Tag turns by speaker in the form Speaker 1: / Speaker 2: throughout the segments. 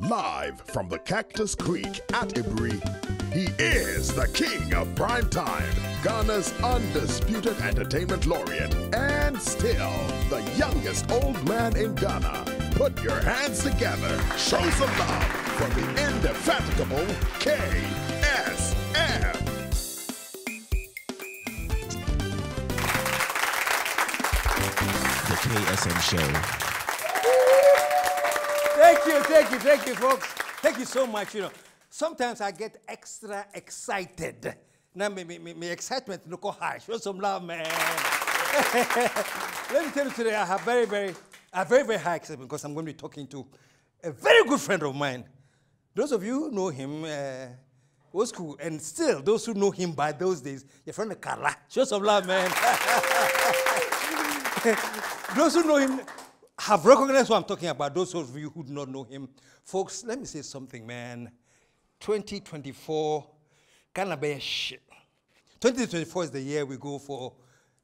Speaker 1: Live from the Cactus Creek at Agyei, he is the king of prime time, Ghana's undisputed entertainment laureate, and still the youngest old man in Ghana. Put your hands together, show some love for the indefatigable KSM.
Speaker 2: The KSM Show.
Speaker 3: Thank you, folks. Thank you so much. You know, sometimes I get extra excited. Now, my excitement look high. Show some love, man. Let me tell you today, I have very high excitement because I'm going to be talking to a very good friend of mine. Those of you who know him, old school, and still those who know him by those days, your friend Carla. Show some love, man. Those who know him have recognized what I'm talking about. Those of you who do not know him, folks, let me say something, man. 2024, gonna be a shit. 2024 is the year we go for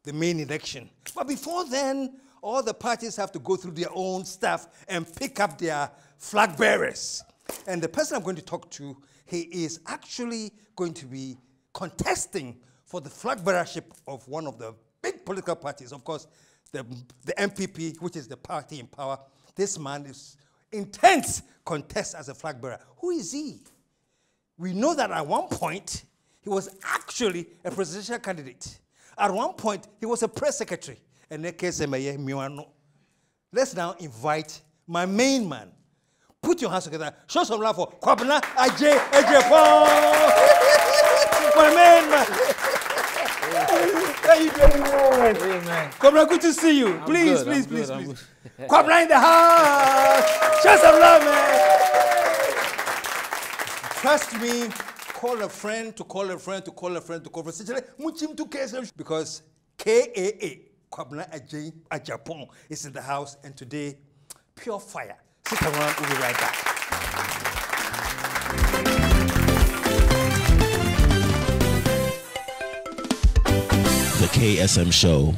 Speaker 3: the main election. But before then, all the parties have to go through their own stuff and pick up their flag bearers. And the person I'm going to talk to, he is actually going to be contesting for the flag bearership of one of the big political parties. Of course, the MPP, which is the party in power. This man is intense contest as a flag bearer. Who is he? We know that at one point, he was actually a presidential candidate. At one point, he was a press secretary. And let's now invite my main man. Put your hands together. Show some love for Kwabena, Agyei, Agyapong. My main man. How you doing? Kwabena, good to see you. Please. Kwabena in the house. Show some love, man. Trust me, call a friend to call a friend to call a friend to call a friend. Because KAA, Kwabena Agyei, Agyapong, is in the house, and today, pure fire. Sit around, we'll be right back.
Speaker 2: The KSM Show.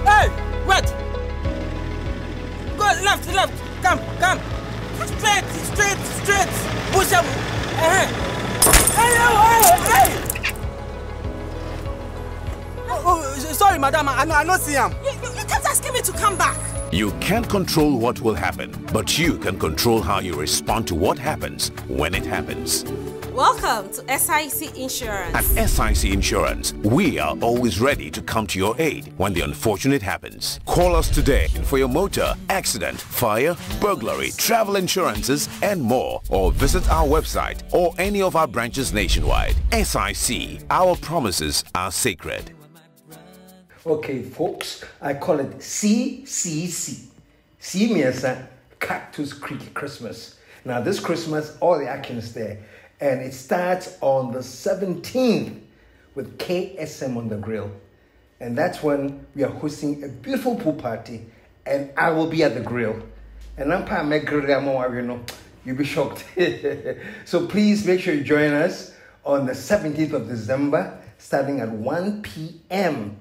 Speaker 4: Hey, wait! Go left. Come. Straight. Push up. Hey! Oh, sorry, madam. I don't see him. You kept asking me to come back.
Speaker 5: You can't control what will happen, but you can control how you respond to what happens when it happens.
Speaker 6: Welcome to SIC Insurance.
Speaker 5: At SIC Insurance, we are always ready to come to your aid when the unfortunate happens. Call us today for your motor, accident, fire, burglary, travel insurances, and more. Or visit our website or any of our branches nationwide. SIC, our promises are sacred.
Speaker 3: Okay, folks, I call it CCC. C means Cactus Creek Christmas. Now, this Christmas, all the action is there. And it starts on the 17th with KSM on the grill. And that's when we are hosting a beautiful pool party. And I will be at the grill. And I'm part of my grill, you'll be shocked. So please make sure you join us on the 17th of December, starting at 1 p.m.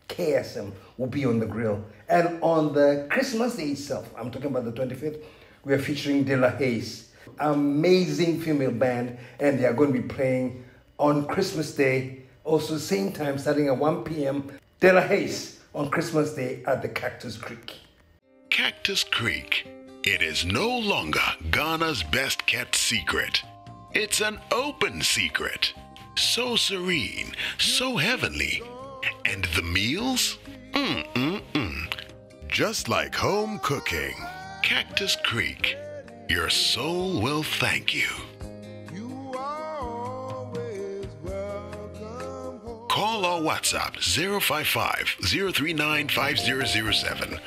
Speaker 3: KSM will be on the grill. And on the Christmas day itself, I'm talking about the 25th, we are featuring De La Hayes. Amazing female band, and they are going to be playing on Christmas Day, also same time, starting at 1 p.m. De La Hayes on Christmas Day at the Cactus Creek.
Speaker 1: Cactus Creek. It is no longer Ghana's best kept secret. It's an open secret. So serene, so heavenly. And the meals? Just like home cooking. Cactus Creek. Your soul will thank you. Call or WhatsApp 055-039-5007.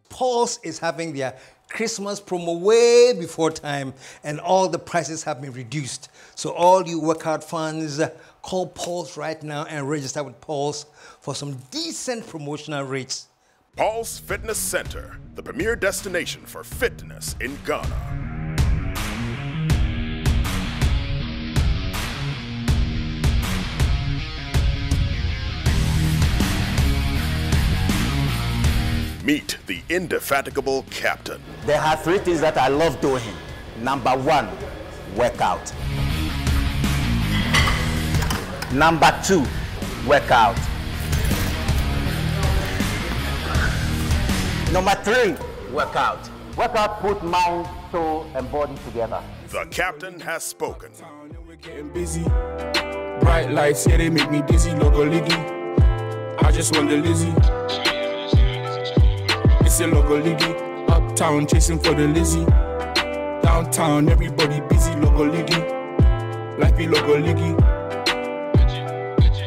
Speaker 3: Pulse is having their Christmas promo way before time, and all the prices have been reduced. So all you workout fans, call Pulse right now and register with Pulse for some decent promotional rates.
Speaker 1: Pulse Fitness Center, the premier destination for fitness in Ghana. Meet the indefatigable captain.
Speaker 7: There are 3 things that I love doing. Number 1, workout. Number 2, workout. Number 3, workout. Workout put mind, soul, and body together.
Speaker 1: The captain has spoken.
Speaker 8: We're getting busy. Bright lights, yeah, they make me dizzy. Logo Liggy. I just want the Lizzie. It's a Logo Liggy. Uptown, chasing for the Lizzie. Downtown, everybody busy. Logo Liggy. Life be Logo Liggy.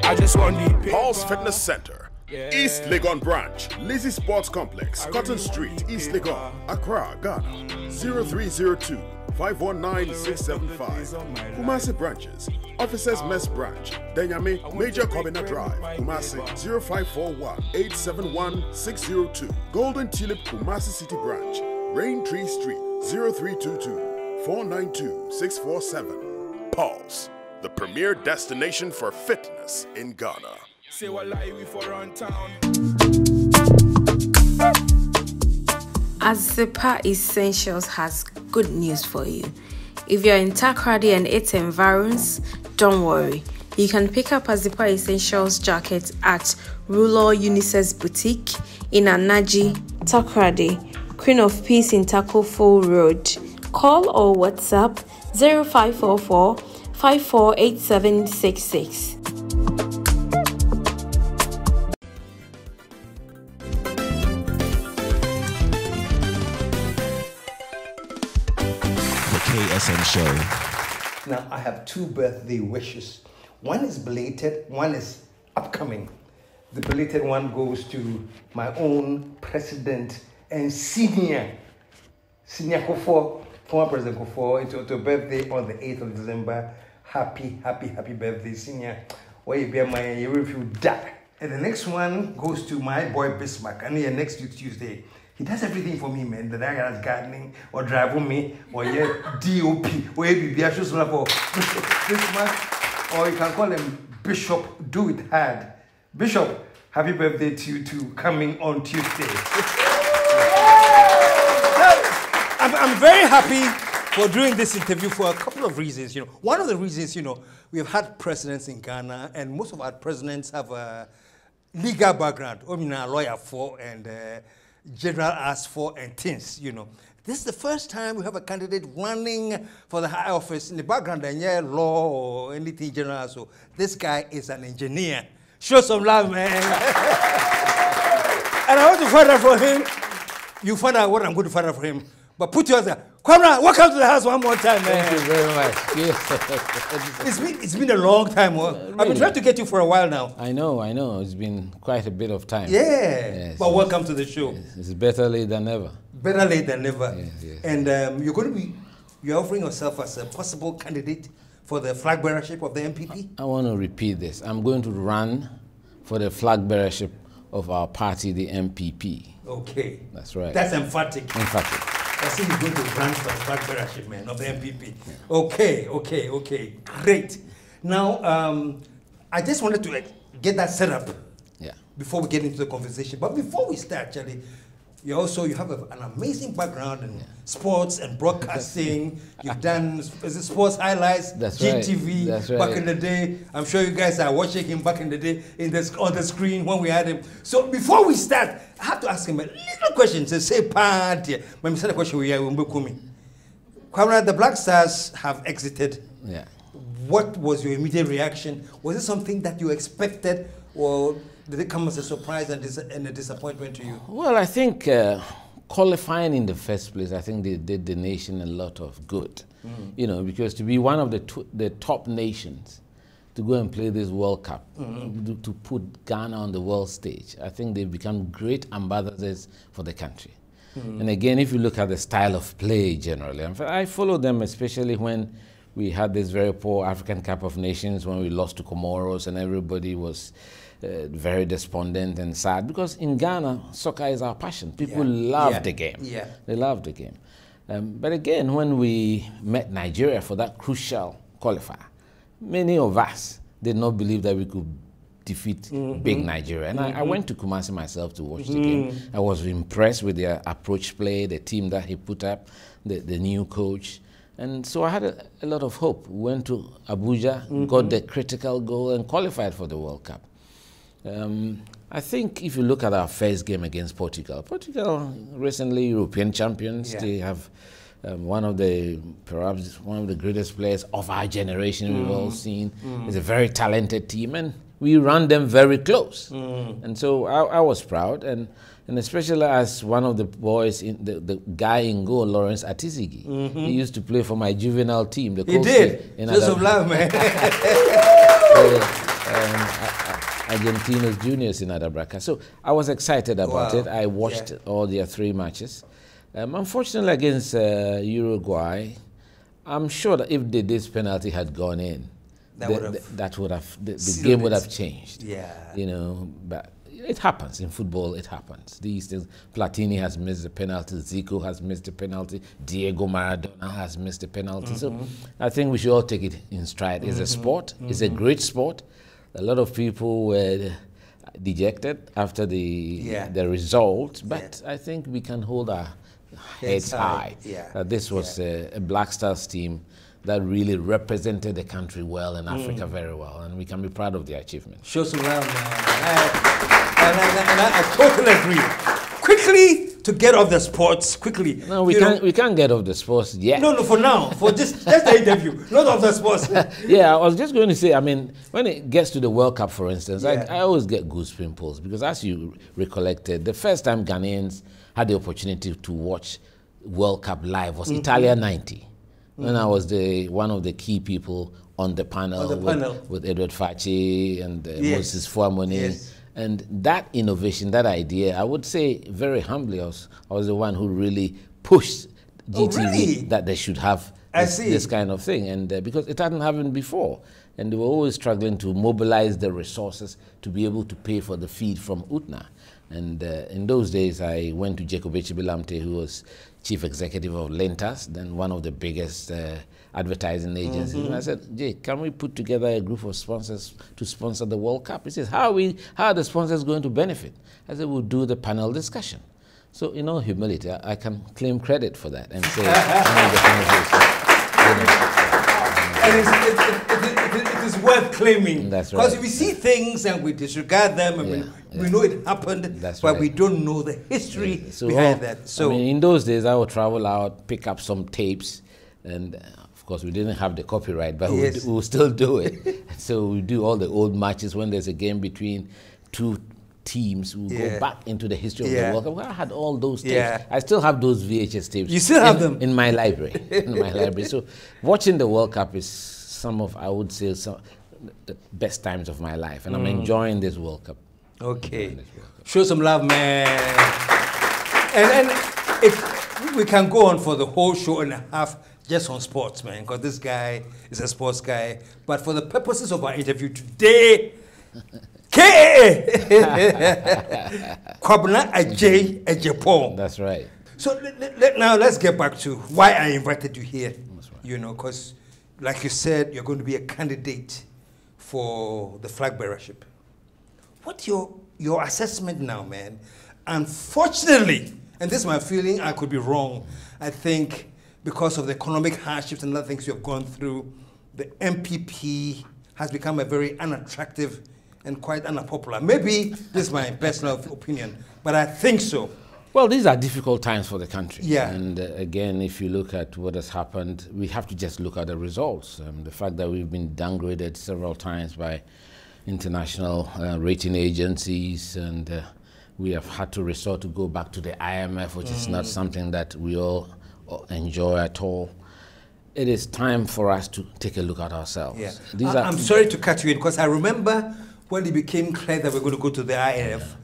Speaker 8: I just want the
Speaker 1: Paul's Fitness Center, East Legon Branch, Lizzie Sports Complex, Cotton Street, East Legon, Accra, Ghana, 0302 519 675. Kumasi branches, Officers Mess Branch, Denyame, Major Kwabena Drive, Kumasi, 0541 871 602. Golden Tulip, Kumasi City Branch, Raintree Street, 0322 492 647. Paul's, the premier destination for fitness in Ghana.
Speaker 8: Say what lie we for on town.
Speaker 6: Agyapong Essentials has good news for you. If you're in Takoradi and its environs, don't worry. You can pick up Agyapong Essentials jacket at Ruler Unisex Boutique in Agyei, Takoradi, Queen of Peace in Takofo Road. Call or WhatsApp 0544 548766.
Speaker 2: KSM Show.
Speaker 3: Now, I have 2 birthday wishes. One is belated, one is upcoming. The belated one goes to my own president and senior Kofo, former President Kofo. It's a birthday on the 8th of December. Happy birthday, senior. Where you be my if you die. And the next one goes to my boy Bismarck. And here next Tuesday. He does everything for me, man. The guy has gardening, or driving me, or DOP, or be a for Bismarck, or you can call him Bishop. Do it hard. Bishop, happy birthday to you too, coming on Tuesday. I'm very happy for doing this interview for a couple of reasons. One of the reasons, we have had presidents in Ghana, and most of our presidents have a legal background. I mean, a lawyer for and general asked for and things, This is the first time we have a candidate running for the high office in the background and law or anything general. So this guy is an engineer. Show some love, man. And I want to find out for him. You find out what I'm going to find out for him. But put yours there. Kwabena, welcome to the house one more time, man.
Speaker 9: Thank you very much. Yes.
Speaker 3: It's been a long time.
Speaker 9: Really?
Speaker 3: I've been trying to get you for a while now.
Speaker 9: I know. It's been quite a bit of time.
Speaker 3: Yeah.
Speaker 9: Yes,
Speaker 3: but welcome to the show.
Speaker 9: It's better late than never.
Speaker 3: Better late than never.
Speaker 9: Yes.
Speaker 3: And you're offering yourself as a possible candidate for the flag bearership of the MPP?
Speaker 9: I want to repeat this. I'm going to run for the flag bearership of our party, the MPP.
Speaker 3: Okay.
Speaker 9: That's right.
Speaker 3: That's emphatic.
Speaker 9: Emphatic.
Speaker 3: I see he's going to run for the flag bearership, man, of the MPP. Yeah. Okay. Great. Now, I just wanted to get that set up before we get into the conversation. But before we start, Charlie, you have an amazing background in sports and broadcasting. You've done sports highlights, GTV
Speaker 9: That's right.
Speaker 3: back in the day. I'm sure you guys are watching him back in the day on the screen when we had him. So before we start, I have to ask him a little question. Say, party. When we start the question, we are Kwabena, the Black Stars have exited.
Speaker 9: Yeah.
Speaker 3: What was your immediate reaction? Was it something that you expected, or did it come as a surprise and a disappointment to you?
Speaker 9: Well, I think qualifying in the first place, I think they did the nation a lot of good. Because to be one of the top nations to go and play this World Cup, to put Ghana on the world stage, I think they've become great ambassadors for the country. And again, if you look at the style of play generally, I follow them, especially when we had this very poor African Cup of Nations when we lost to Comoros and everybody was very despondent and sad, because in Ghana, soccer is our passion. People love the game.
Speaker 3: Yeah.
Speaker 9: They love the game. But again, when we met Nigeria for that crucial qualifier, many of us did not believe that we could defeat big Nigeria. And I went to Kumasi myself to watch the game. I was impressed with their approach play, the team that he put up, the new coach. And so I had a lot of hope. We went to Abuja, got the critical goal, and qualified for the World Cup. I think if you look at our first game against Portugal, recently European champions, they have perhaps one of the greatest players of our generation we've all seen. It's a very talented team, and we ran them very close. And so I was proud, and especially as one of the boys, the guy in goal, Lawrence Atisigi, he used to play for my juvenile team. He did.
Speaker 3: Just love, man.
Speaker 9: Argentinos juniors in Adabraka. So I was excited about it. I watched all their 3 matches. Unfortunately, against Uruguay, I'm sure that if this penalty had gone in, the game would have changed. You know, but it happens in football. It happens. These things. Platini has missed the penalty. Zico has missed the penalty. Diego Maradona has missed the penalty. So I think we should all take it in stride. It's a sport. It's a great sport. A lot of people were dejected after the result, but I think we can hold our heads high. This was a Black Stars team that really represented the country well and Africa very well, and we can be proud of the achievement.
Speaker 3: Show some love, man. I totally agree. Quickly, to get off the sports, quickly.
Speaker 9: No, we can't get off the sports yet.
Speaker 3: No, for now, for just the interview, not off the sports.
Speaker 9: Yeah, I was just going to say, I mean, when it gets to the World Cup, for instance, I always get goose pimples, because as you recollected, the first time Ghanaians had the opportunity to watch World Cup live was Italia 90. When I was one of the key people on the panel, with Edward Fachi and Moses Fuamoni. And that innovation, that idea, I would say very humbly, I was the one who really pushed GTV that they should have this kind of thing. And because it hadn't happened before. And they were always struggling to mobilize the resources to be able to pay for the feed from UTNA. And in those days, I went to Jacob Echibilamte, who was chief executive of Lentas, then one of the biggest advertising agencies. And I said, Jay, can we put together a group of sponsors to sponsor the World Cup? He says, how are the sponsors going to benefit? I said, we'll do the panel discussion. So in all humility, I can claim credit for that and say,
Speaker 3: it is worth claiming.
Speaker 9: That's right.
Speaker 3: Because we see things and we disregard them, and we know it happened, but we don't know the history behind that. So
Speaker 9: I mean, in those days, I would travel out, pick up some tapes, and of course, we didn't have the copyright, but we would still do it. So we do all the old matches when there's a game between 2 teams. We'll go back into the history of the World Cup. Well, I had all those tapes. I still have those VHS tapes.
Speaker 3: You still have them?
Speaker 9: In my library. So watching the World Cup is some of, I would say, some the best times of my life. And I'm enjoying this World Cup.
Speaker 3: Okay. Show some love, man. And if we can go on for the whole show and a half just on sports, man, because this guy is a sports guy. But for the purposes of our interview today, Kwabena Agyei Agyapong.
Speaker 9: That's right.
Speaker 3: So now let's get back to why I invited you here. That's right. You know, because like you said, you're going to be a candidate for the flag bearership. What's your assessment now, man? Unfortunately, and this is my feeling, I could be wrong, I think because of the economic hardships and other things you have gone through, the MPP has become a very unattractive and quite unpopular. Maybe this is my personal opinion, but I think so.
Speaker 9: Well, these are difficult times for the country.
Speaker 3: Yeah.
Speaker 9: And again, if you look at what has happened, we have to just look at the results. The fact that we've been downgraded several times by international rating agencies, and we have had to resort to go back to the IMF, which is not something that we all enjoy at all. It is time for us to take a look at ourselves.
Speaker 3: Yeah. I'm sorry to cut you in, because I remember when it became clear that we're going to go to the IMF,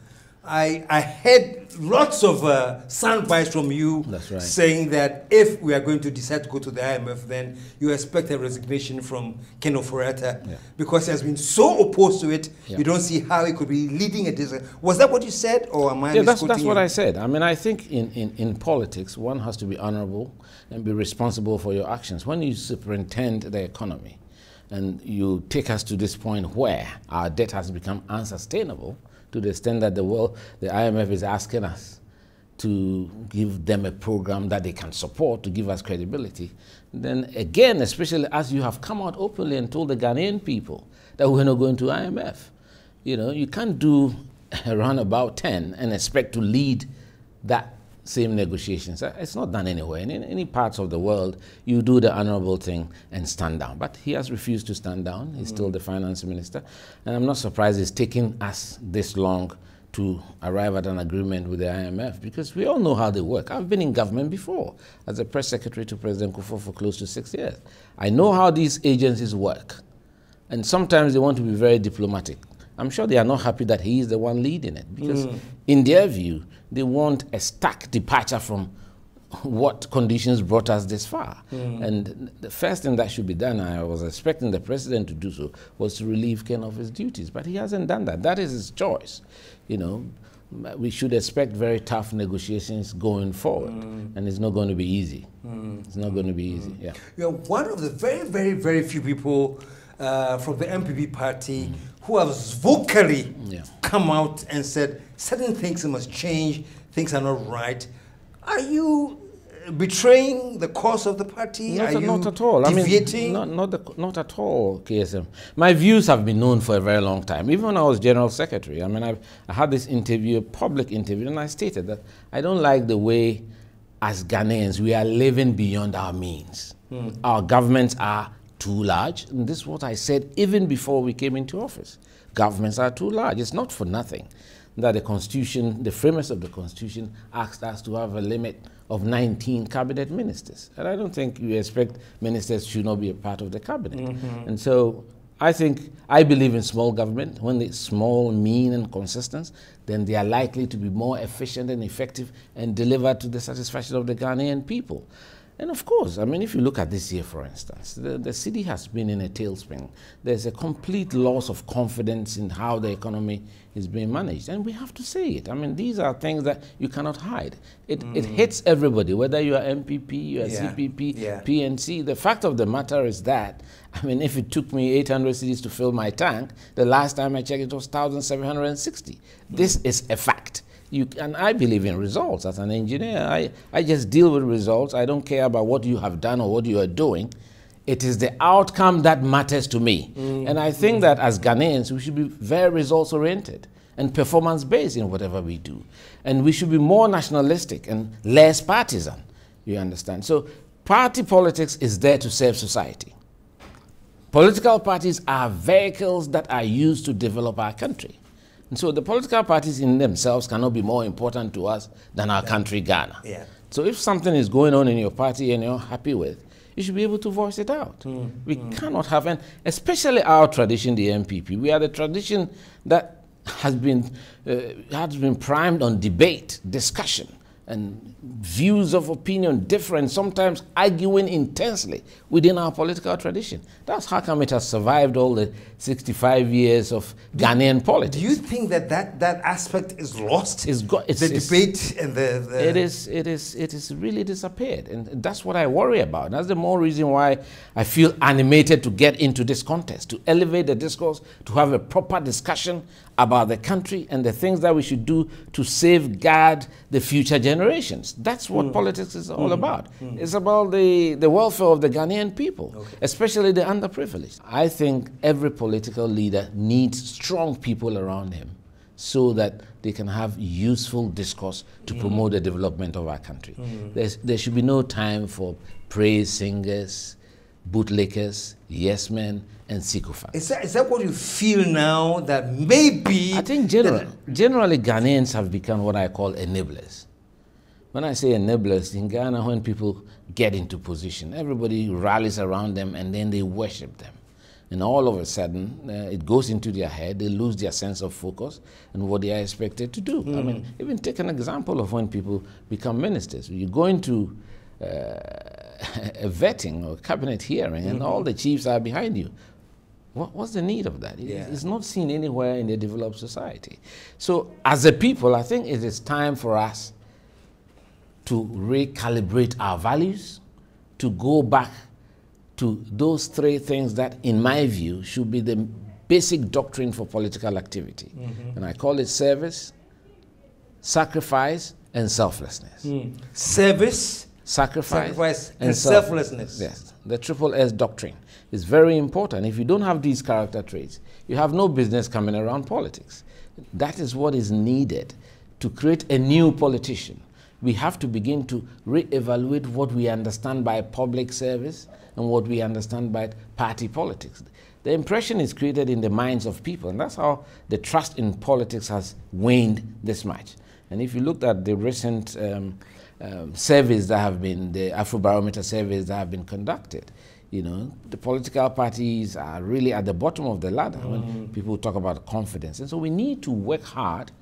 Speaker 3: I heard lots of sound bites from you saying that if we are going to decide to go to the IMF, then you expect a resignation from Ken Ofori-Atta because he has been so opposed to it. You don't see how he could be leading a decision. Was that what you said, or am I
Speaker 9: misquoting that's what I said. I mean, I think in politics, one has to be honorable and be responsible for your actions. When you superintend the economy, and you take us to this point where our debt has become unsustainable to the extent that the IMF is asking us to give them a program that they can support to give us credibility, then again, especially as you have come out openly and told the Ghanaian people that we're not going to IMF, you know, you can't do around about 10 and expect to lead that same negotiations. It's not done anywhere. In any parts of the world, you do the honorable thing and stand down. But he has refused to stand down. He's still the finance minister. And I'm not surprised it's taking us this long to arrive at an agreement with the IMF, because we all know how they work. I've been in government before as a press secretary to President Kufuor for close to 6 years. I know how these agencies work. And sometimes they want to be very diplomatic. I'm sure they are not happy that he is the one leading it, because in their view, they want a stark departure from what conditions brought us this far. And the first thing that should be done, I was expecting the president to do so, was to relieve Ken of his duties, but he hasn't done that. That is his choice. You know, we should expect very tough negotiations going forward, and it's not going to be easy. It's not going to be easy. Yeah.
Speaker 3: You're one of the very, very, very few people from the MPP party who has vocally come out and said certain things must change, things are not right. Are you betraying the cause of the party?
Speaker 9: Not at all.
Speaker 3: Deviating?
Speaker 9: I mean, not at all, KSM. My views have been known for a very long time. Even when I was General Secretary, I mean, I had this interview, a public interview, and I stated that I don't like the way, as Ghanaians, we are living beyond our means. Our governments are too large, and this is what I said even before we came into office. Governments are too large. It's not for nothing that the Constitution, the framers of the Constitution, asked us to have a limit of 19 cabinet ministers. And I don't think you expect ministers should not be a part of the cabinet. And so I believe in small government. When it's small, mean, and consistent, then they are likely to be more efficient and effective and deliver to the satisfaction of the Ghanaian people. And of course, I mean, if you look at this year, for instance, the city has been in a tailspin. There's a complete loss of confidence in how the economy is being managed. And we have to say it. I mean, these are things that you cannot hide. It hits everybody, whether you are MPP, you are CPP, PNC. The fact of the matter is that, I mean, if it took me 800 cedis to fill my tank, the last time I checked it was 1,760. This is a fact. And I believe in results. As an engineer, I just deal with results. I don't care about what you have done or what you are doing. It is the outcome that matters to me. And I think that as Ghanaians, we should be very results-oriented and performance-based in whatever we do. And we should be more nationalistic and less partisan, you understand? So party politics is there to serve society. Political parties are vehicles that are used to develop our country. And so the political parties in themselves cannot be more important to us than our country, Ghana. So if something is going on in your party and you're happy with, you should be able to voice it out. We cannot have, and especially our tradition, the MPP, we are the tradition that has been primed on debate, discussion, and views of opinion different, sometimes arguing intensely within our political tradition. That's how come it has survived all the 65 years of Ghanaian politics.
Speaker 3: Do you think that that aspect is lost? The debate and
Speaker 9: It is really disappeared, and that's what I worry about. That's the more reason why I feel animated to get into this contest, to elevate the discourse, to have a proper discussion about the country and the things that we should do to safeguard the future generations. That's what politics is all about. It's about the welfare of the Ghanaian people, especially the underprivileged. I think every political leader needs strong people around him so that they can have useful discourse to promote the development of our country. There should be no time for praise singers, bootlickers, yes men, and sycophants.
Speaker 3: Is that what you feel now, that maybe...
Speaker 9: I think generally Ghanaians have become what I call enablers. When I say enablers, in Ghana, when people get into position, everybody rallies around them and then they worship them. And all of a sudden, it goes into their head, they lose their sense of focus and what they are expected to do. I mean, even take an example of when people become ministers. You go into a vetting or cabinet hearing and all the chiefs are behind you. What's the need of that? It's not seen anywhere in a developed society. So as a people, I think it is time for us to recalibrate our values, to go back to those three things that, in my view, should be the basic doctrine for political activity. And I call it service, sacrifice, and selflessness.
Speaker 3: Service,
Speaker 9: sacrifice
Speaker 3: and selflessness.
Speaker 9: Yes, the triple S doctrine is very important. If you don't have these character traits, you have no business coming around politics. That is what is needed to create a new politician. We have to begin to re-evaluate what we understand by public service and what we understand by party politics. The impression is created in the minds of people, and that's how the trust in politics has waned this much. And if you looked at the recent surveys that have been, the Afrobarometer surveys that have been conducted, you know, the political parties are really at the bottom of the ladder when people talk about confidence. And so we need to work hard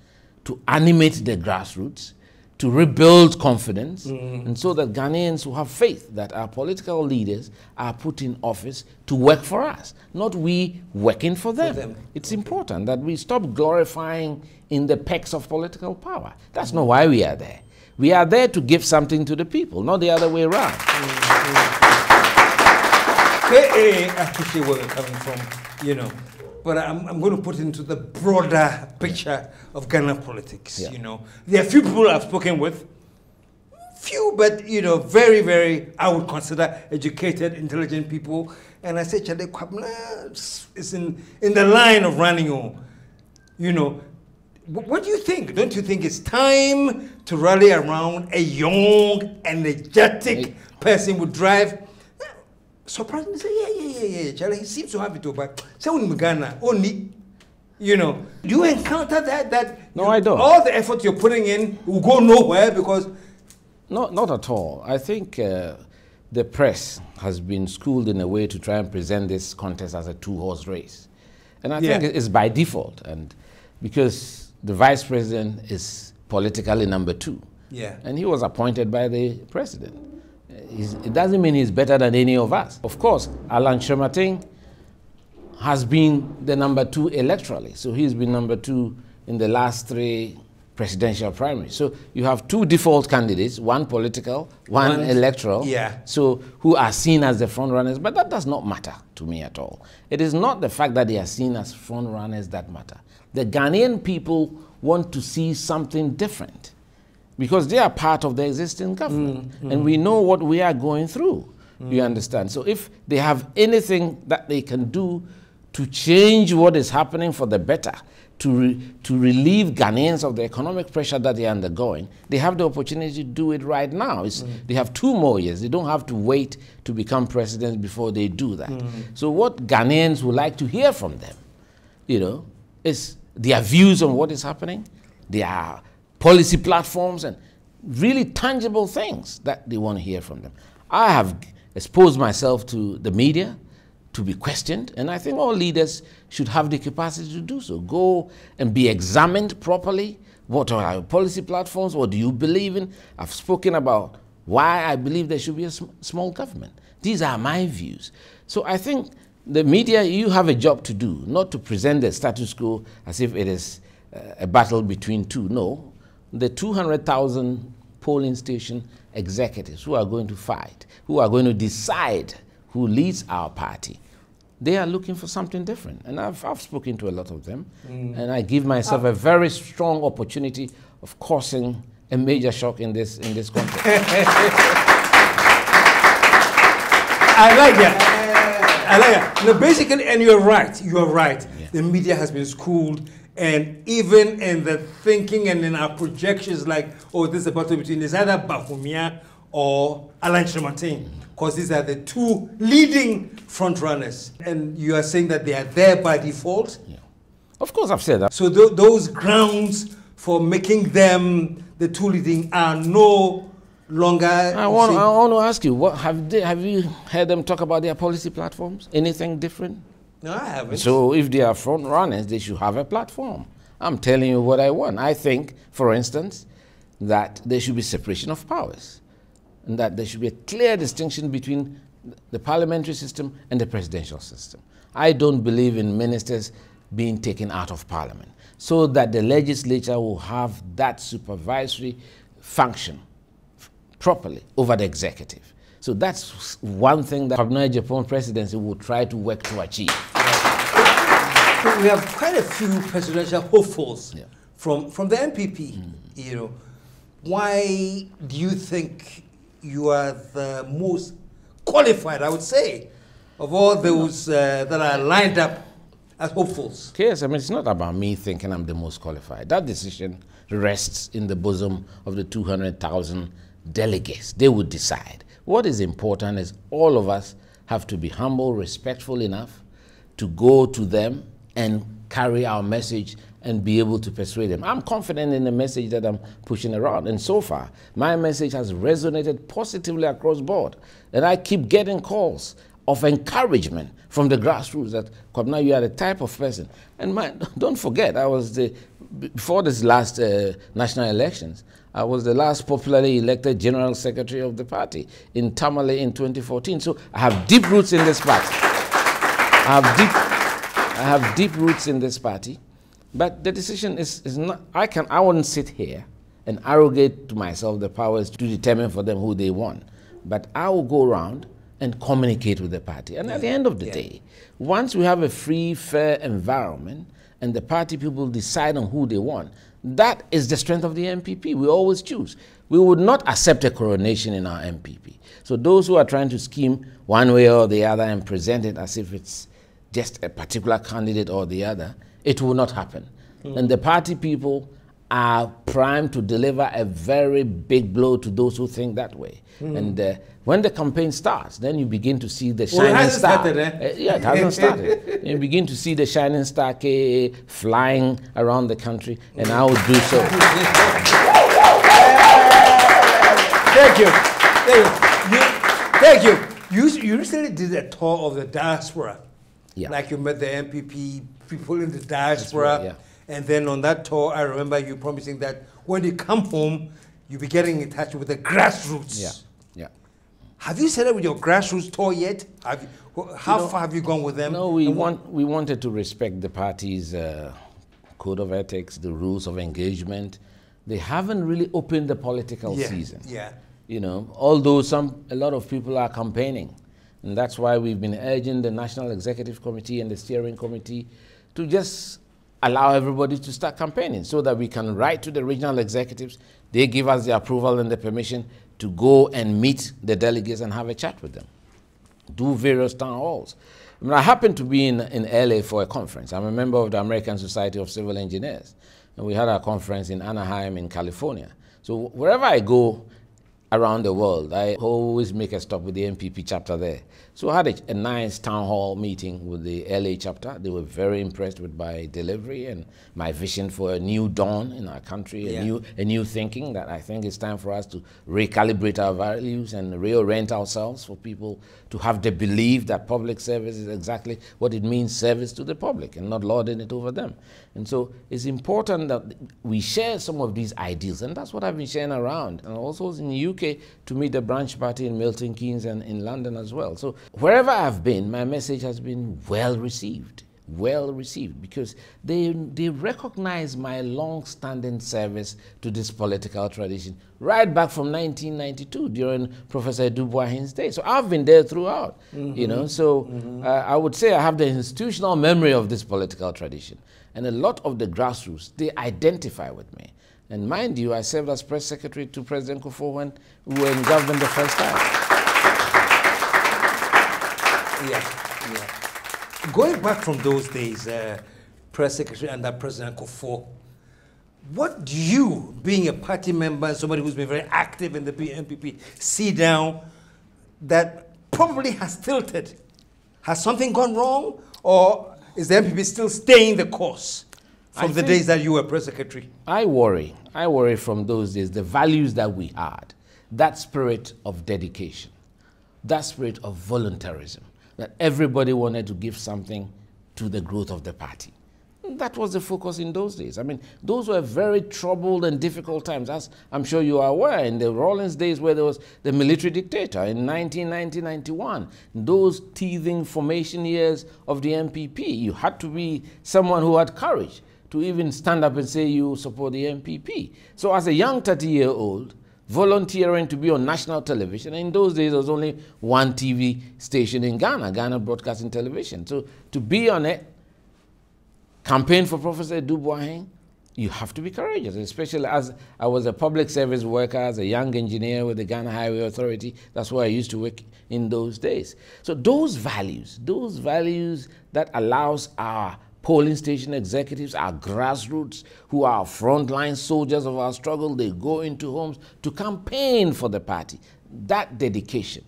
Speaker 9: to animate the grassroots, to rebuild confidence, and so that Ghanaians will have faith that our political leaders are put in office to work for us, not we working for them. It's important that we stop glorifying in the pecs of political power. That's not why we are there. We are there to give something to the people, not the other way around.
Speaker 3: I appreciate where you're coming from, you know. But I'm going to put into the broader picture of Ghana politics, you know. There are few people I've spoken with, few, but, you know, very, very, I would consider educated, intelligent people. And I said, Chade Kwabena is in the line of running on, you know. What do you think? Don't you think it's time to rally around a young, energetic person who drive? Surprisingly, say, yeah. Charlie, he seems to have it over. So in Ghana, only, you know, do you encounter that?
Speaker 9: No, I don't.
Speaker 3: All the effort you're putting in will go nowhere because...
Speaker 9: No, not at all. I think the press has been schooled in a way to try and present this contest as a two-horse race. And I think it's by default, and because the vice president is politically number 2.
Speaker 3: Yeah.
Speaker 9: And he was appointed by the president. It doesn't mean he's better than any of us. Of course, Alan Shemating has been the number 2 electorally. So he's been number 2 in the last 3 presidential primaries. So you have 2 default candidates, one political, one electoral, so who are seen as the front runners, but that does not matter to me at all. It is not the fact that they are seen as front runners that matter. The Ghanaian people want to see something different, because they are part of the existing government. And we know what we are going through, you understand? So if they have anything that they can do to change what is happening for the better, to relieve Ghanaians of the economic pressure that they are undergoing, they have the opportunity to do it right now. They have 2 more years. They don't have to wait to become president before they do that. So what Ghanaians would like to hear from them, you know, is their views on what is happening, their policy platforms, and really tangible things that they want to hear from them. I have exposed myself to the media to be questioned, and I think all leaders should have the capacity to do so. Go and be examined properly. What are our policy platforms? What do you believe in? I've spoken about why I believe there should be a small government. These are my views. So I think the media, you have a job to do, not to present the status quo as if it is a battle between 2. No. The 200,000 polling station executives who are going to fight, who are going to decide who leads our party, they are looking for something different. And I've spoken to a lot of them, and I give myself a very strong opportunity of causing a major shock in this country.
Speaker 3: I like that. I like that. No, basically, and you're right. Yeah. The media has been schooled. And even in the thinking and in our projections, like, oh, this is a battle between this either Bafumia or Alan Shemating, because these are the 2 leading front runners. And you are saying that they are there by default?
Speaker 9: Yeah. Of course, I've said that.
Speaker 3: So those grounds for making them the 2 leading are no longer...
Speaker 9: I want to ask you, have you heard them talk about their policy platforms? Anything different?
Speaker 3: No, I haven't.
Speaker 9: So if they are front runners, they should have a platform. I'm telling you what I want. I think, for instance, that there should be separation of powers, and that there should be a clear distinction between the parliamentary system and the presidential system. I don't believe in ministers being taken out of parliament, so that the legislature will have that supervisory function properly over the executive. So that's one thing that Kwabena Agyapong presidency will try to work to achieve.
Speaker 3: We have quite a few presidential hopefuls from the MPP. You know, why do you think you are the most qualified, I would say, of all those that are lined up as hopefuls?
Speaker 9: Yes, I mean, it's not about me thinking I'm the most qualified. That decision rests in the bosom of the 200,000 delegates. They would decide. What is important is all of us have to be humble, respectful enough to go to them and carry our message and be able to persuade them. I'm confident in the message that I'm pushing around. And so far, my message has resonated positively across board. And I keep getting calls of encouragement from the grassroots that, Kwabena, you are the type of person. And don't forget, I was before this last national elections, I was the last popularly elected general secretary of the party in Tamale in 2014. So I have deep roots in this party. I have deep roots in this party. But the decision is not, I wouldn't sit here and arrogate to myself the powers to determine for them who they want. But I will go around and communicate with the party. And at the end of the day, once we have a free, fair environment and the party people decide on who they want, that is the strength of the MPP. We always choose. We would not accept a coronation in our MPP. So those who are trying to scheme one way or the other and present it as if it's just a particular candidate or the other, it will not happen. And the party people are primed to deliver a very big blow to those who think that way. And when the campaign starts, then you begin to see the shining star. Yeah, it hasn't started. You begin to see the shining star KA flying around the country, and I will do so.
Speaker 3: Thank you. You recently did a tour of the diaspora.
Speaker 9: Yeah.
Speaker 3: Like you met the MPP people in the diaspora. And then on that tour, I remember you promising that when you come home, you'll be getting in touch with the grassroots.
Speaker 9: Yeah.
Speaker 3: Have you set up with your grassroots tour yet? How far have you gone with them?
Speaker 9: No, we wanted to respect the party's code of ethics, the rules of engagement. They haven't really opened the political season. You know, although a lot of people are campaigning. And that's why we've been urging the National Executive Committee and the Steering Committee to just allow everybody to start campaigning so that we can write to the regional executives. They give us the approval and the permission to go and meet the delegates and have a chat with them, do various town halls. I mean, I happened to be in LA for a conference. I'm a member of the American Society of Civil Engineers, and we had a conference in Anaheim in California. So wherever I go around the world, I always make a stop with the MPP chapter there. So I had a nice town hall meeting with the LA chapter. They were very impressed with my delivery and my vision for a new dawn in our country, a new thinking that I think it's time for us to recalibrate our values and reorient ourselves for people to have the belief that public service is exactly what it means, service to the public, and not lording it over them. And so it's important that we share some of these ideals, and that's what I've been sharing around. And also in the UK to meet the branch party in Milton Keynes and in London as well. So wherever I've been, my message has been well received, because they recognize my long-standing service to this political tradition right back from 1992 during Professor Dubois' day. So I've been there throughout, you know. So I would say I have the institutional memory of this political tradition. And a lot of the grassroots, they identify with me. And mind you, I served as press secretary to President Kufuor when we were in government the first time.
Speaker 3: Going back from those days, press secretary under President Kufuor, what do you, being a party member and somebody who's been very active in the MPP, see now that probably has tilted? Has something gone wrong, or is the MPP still staying the course from the days that you were press secretary? I worry from those days, the values that we had, that spirit of dedication, that spirit of voluntarism, that everybody wanted to give something to the growth of the party. That was the focus in those days. I mean, those were very troubled and difficult times, as I'm sure you are aware. In the Rawlings days where there was the military dictator in 1990-91, those teething formation years of the MPP, you had to be someone who had courage to even stand up and say you support the MPP. So as a young 30-year-old,
Speaker 9: volunteering to be on national television. And in those days, there was only one TV station in Ghana, Ghana Broadcasting Television. So to be on it, campaign for Professor Dubois, you have to be courageous, especially as I was a public service worker, as a young engineer with the Ghana Highway Authority. That's where I used to work in those days. So those values that allows our polling station executives, our grassroots, who are frontline soldiers of our struggle, they go into homes to campaign for the party. That dedication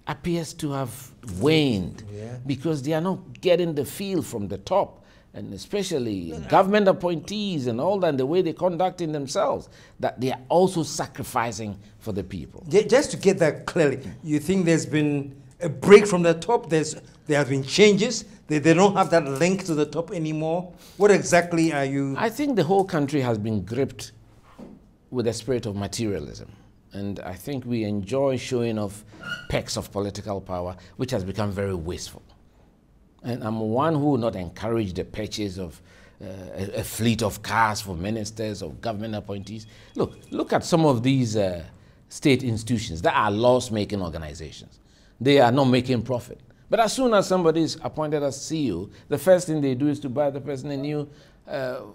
Speaker 9: appears to have waned because they are not getting the feel from the top. And especially government appointees and all that, and the way they conduct in themselves, that they are also sacrificing for the people.
Speaker 3: Just to get that clearly, you think there's been a break from the top? There have been changes? They don't have that link to the top anymore? What exactly are you...
Speaker 9: I think the whole country has been gripped with a spirit of materialism. And I think we enjoy showing off pecks of political power, which has become very wasteful. And I'm one who will not encourage the purchase of a fleet of cars for ministers or government appointees. Look at some of these state institutions that are loss-making organizations. They are not making profit. But as soon as somebody is appointed as CEO, the first thing they do is to buy the person a new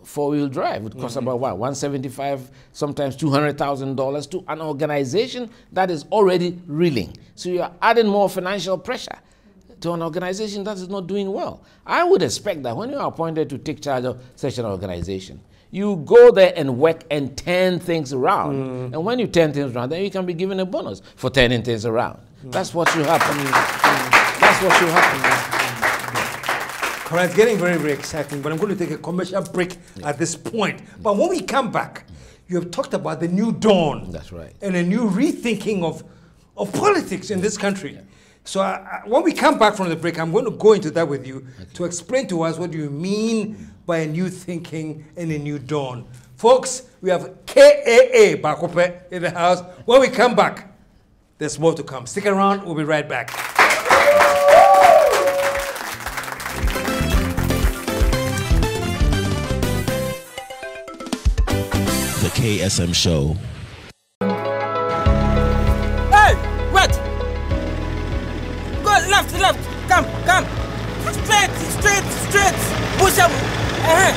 Speaker 9: four-wheel drive. It costs about what, $175,000, sometimes $200,000 to an organization that is already reeling. So you're adding more financial pressure to an organization that is not doing well. I would expect that when you are appointed to take charge of such an organization, you go there and work and turn things around. And when you turn things around, then you can be given a bonus for turning things around. That's what should happen. That's what should happen.
Speaker 3: All right, it's getting very, very exciting, but I'm going to take a commercial break at this point. But when we come back, you have talked about the new dawn.
Speaker 9: That's right.
Speaker 3: And a new rethinking of politics in this country. So when we come back from the break, I'm going to go into that with you to explain to us what you mean by a new thinking and a new dawn. Folks, we have KAA Bakope in the house. When we come back, there's more to come. Stick around. We'll be right back.
Speaker 2: The KSM Show.
Speaker 4: Left, come. Straight. Push up. Hey.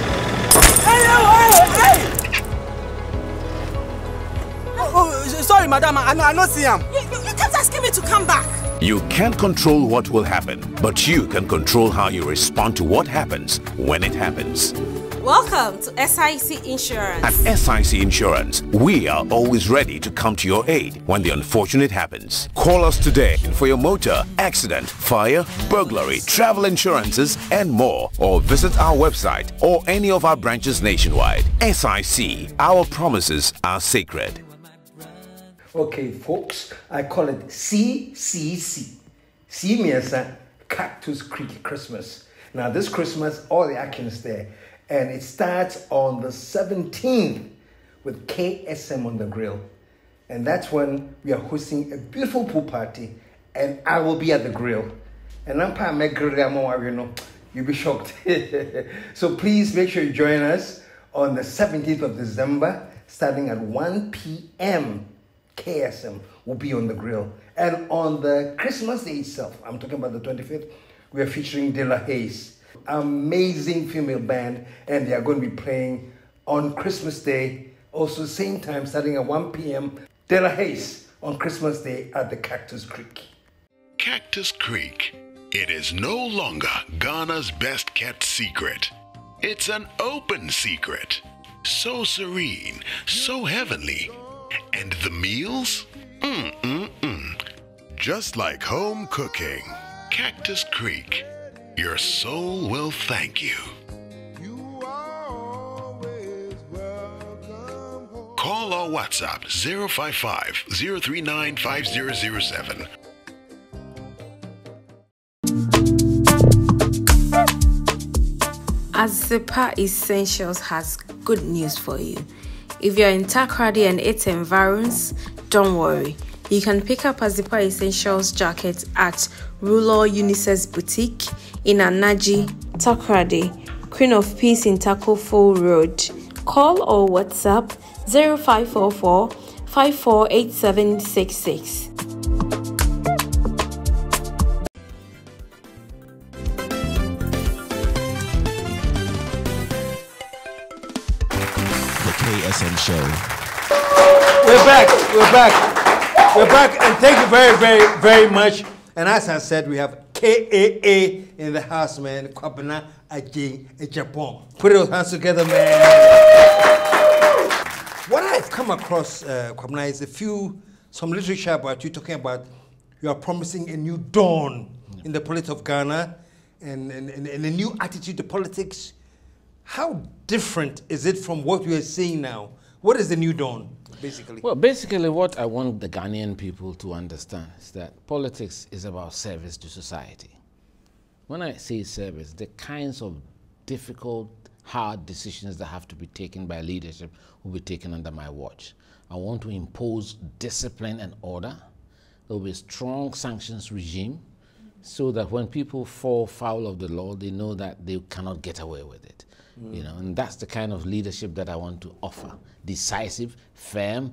Speaker 4: Oh, sorry, madam, I not see him. You kept asking me to come back.
Speaker 5: You can't control what will happen, but you can control how you respond to what happens when it happens.
Speaker 6: Welcome to SIC Insurance.
Speaker 5: At SIC Insurance, we are always ready to come to your aid when the unfortunate happens. Call us today for your motor, accident, fire, burglary, travel insurances, and more. Or visit our website or any of our branches nationwide. SIC, our promises are sacred.
Speaker 3: Okay, folks, I call it CCC. C means Cactus Creek Christmas. Now, this Christmas, all the action's there. And it starts on the 17th with KSM on the grill. And that's when we are hosting a beautiful pool party. And I will be at the grill. And I'm part of my grill, you'll be shocked. So please make sure you join us on the 17th of December, starting at 1 p.m. KSM will be on the grill. And on the Christmas day itself, I'm talking about the 25th, we are featuring De La Hayes. Amazing female band, and they are going to be playing on Christmas Day, also same time, starting at 1 p.m. De La Hayes on Christmas Day at the Cactus Creek.
Speaker 1: Cactus Creek. It is no longer Ghana's best kept secret. It's an open secret. So serene, so heavenly. And the meals? Just like home cooking. Cactus Creek. Your soul will thank you. Call or WhatsApp 055-039-5007.
Speaker 6: Agyapong Essentials has good news for you. If you're in Takoradi and its environs, don't worry. You can pick up Agyapong Essentials jacket at Ruler Unisex Boutique in Agyei, Takoradi, Queen of Peace in Takofo Road. Call or WhatsApp 0544 548766.
Speaker 2: The KSM Show.
Speaker 3: We're back, and thank you very much. And as I said, we have KAA in the house, man. Kwabena, Agyei, Agyapong. Put those hands together, man. What I've come across, Kwabena, is some literature about you talking about you are promising a new dawn in the politics of Ghana and a new attitude to politics. How different is it from what we are seeing now? What is the new dawn, basically?
Speaker 9: Well, basically what I want the Ghanaian people to understand is that politics is about service to society. When I say service, the kinds of difficult, hard decisions that have to be taken by leadership will be taken under my watch. I want to impose discipline and order. There will be a strong sanctions regime so that when people fall foul of the law, they know that they cannot get away with it. You know, and that's the kind of leadership that I want to offer. Decisive, firm,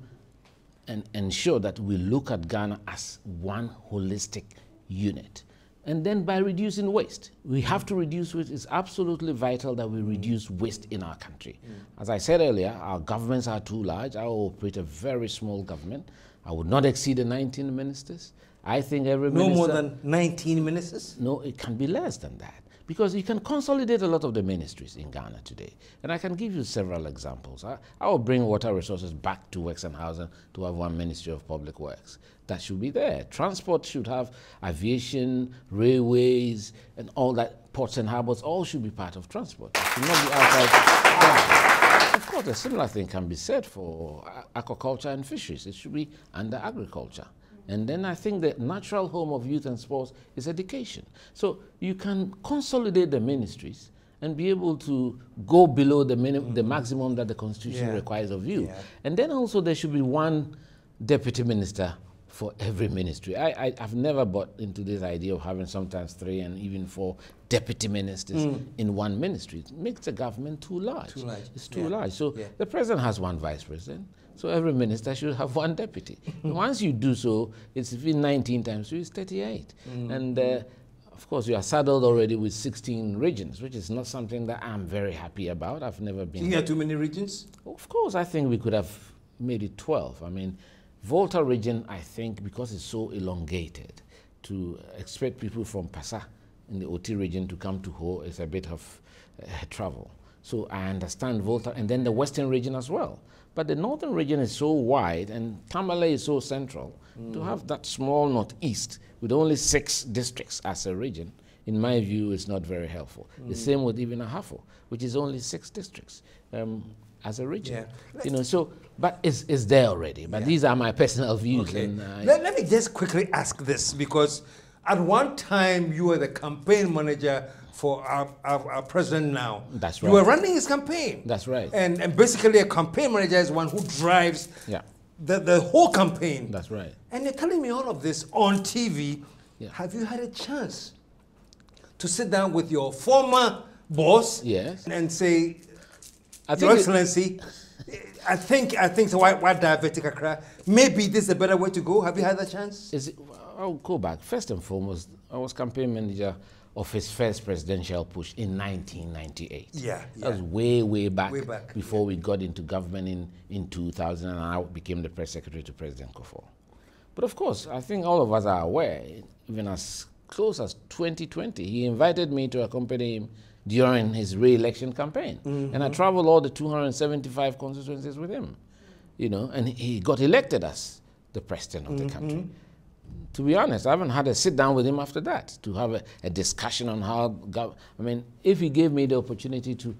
Speaker 9: and ensure that we look at Ghana as one holistic unit. And then by reducing waste. We have to reduce waste. It's absolutely vital that we reduce waste in our country. As I said earlier, our governments are too large. I will operate a very small government. I would not exceed the 19 ministers. I think every minister...
Speaker 3: No more than 19 ministers?
Speaker 9: No, it can be less than that. Because you can consolidate a lot of the ministries in Ghana today. And I can give you several examples. I will bring water resources back to Works and Housing to have one Ministry of Public Works. That should be there. Transport should have aviation, railways, and all that. Ports and harbors, all should be part of transport. It should not be outside transport. Of course, a similar thing can be said for aquaculture and fisheries. It should be under agriculture. And then I think the natural home of youth and sports is education. So you can consolidate the ministries and be able to go below the maximum that the Constitution requires of you. And then also there should be one deputy minister for every ministry. I've never bought into this idea of having sometimes 3 and even 4 deputy ministers in one ministry. It makes the government too large. It's too large. So the president has one vice president. So every minister should have one deputy. Once you do so, it's 19 times 2 is 38. And of course, you are saddled already with 16 regions, which is not something that I'm very happy about. I've never been...
Speaker 3: You have too many regions?
Speaker 9: Of course, I think we could have made it 12. I mean, Volta region, I think, because it's so elongated, to expect people from Pasa in the OT region to come to Ho is a bit of travel. So I understand Volta, and then the Western region as well. But the Northern region is so wide, and Tamale is so central. To have that small Northeast with only 6 districts as a region, in my view, is not very helpful. The same with even Ahafo, which is only 6 districts as a region. You know, so, but it's there already. But these are my personal views.
Speaker 3: Okay.
Speaker 9: And,
Speaker 3: let me just quickly ask this, because at one time you were the campaign manager for our president now.
Speaker 9: That's right.
Speaker 3: You were running his campaign.
Speaker 9: That's right.
Speaker 3: And basically a campaign manager is one who drives the whole campaign.
Speaker 9: That's right.
Speaker 3: And you're telling me all of this on TV. Have you had a chance to sit down with your former boss and say, Your Excellency, I think so. Why diabetic Accra? Maybe this is a better way to go. Have you had that chance?
Speaker 9: I'll go back. First and foremost, I was campaign manager of his first presidential push in 1998. That was way back before we got into government in 2000, and I became the press secretary to President Kufuor. But of course, I think all of us are aware, even as close as 2020, he invited me to accompany him during his re-election campaign. And I traveled all the 275 constituencies with him, you know, and he got elected as the president of the country. To be honest, I haven't had a sit down with him after that to have a discussion on how, I mean, if he gave me the opportunity to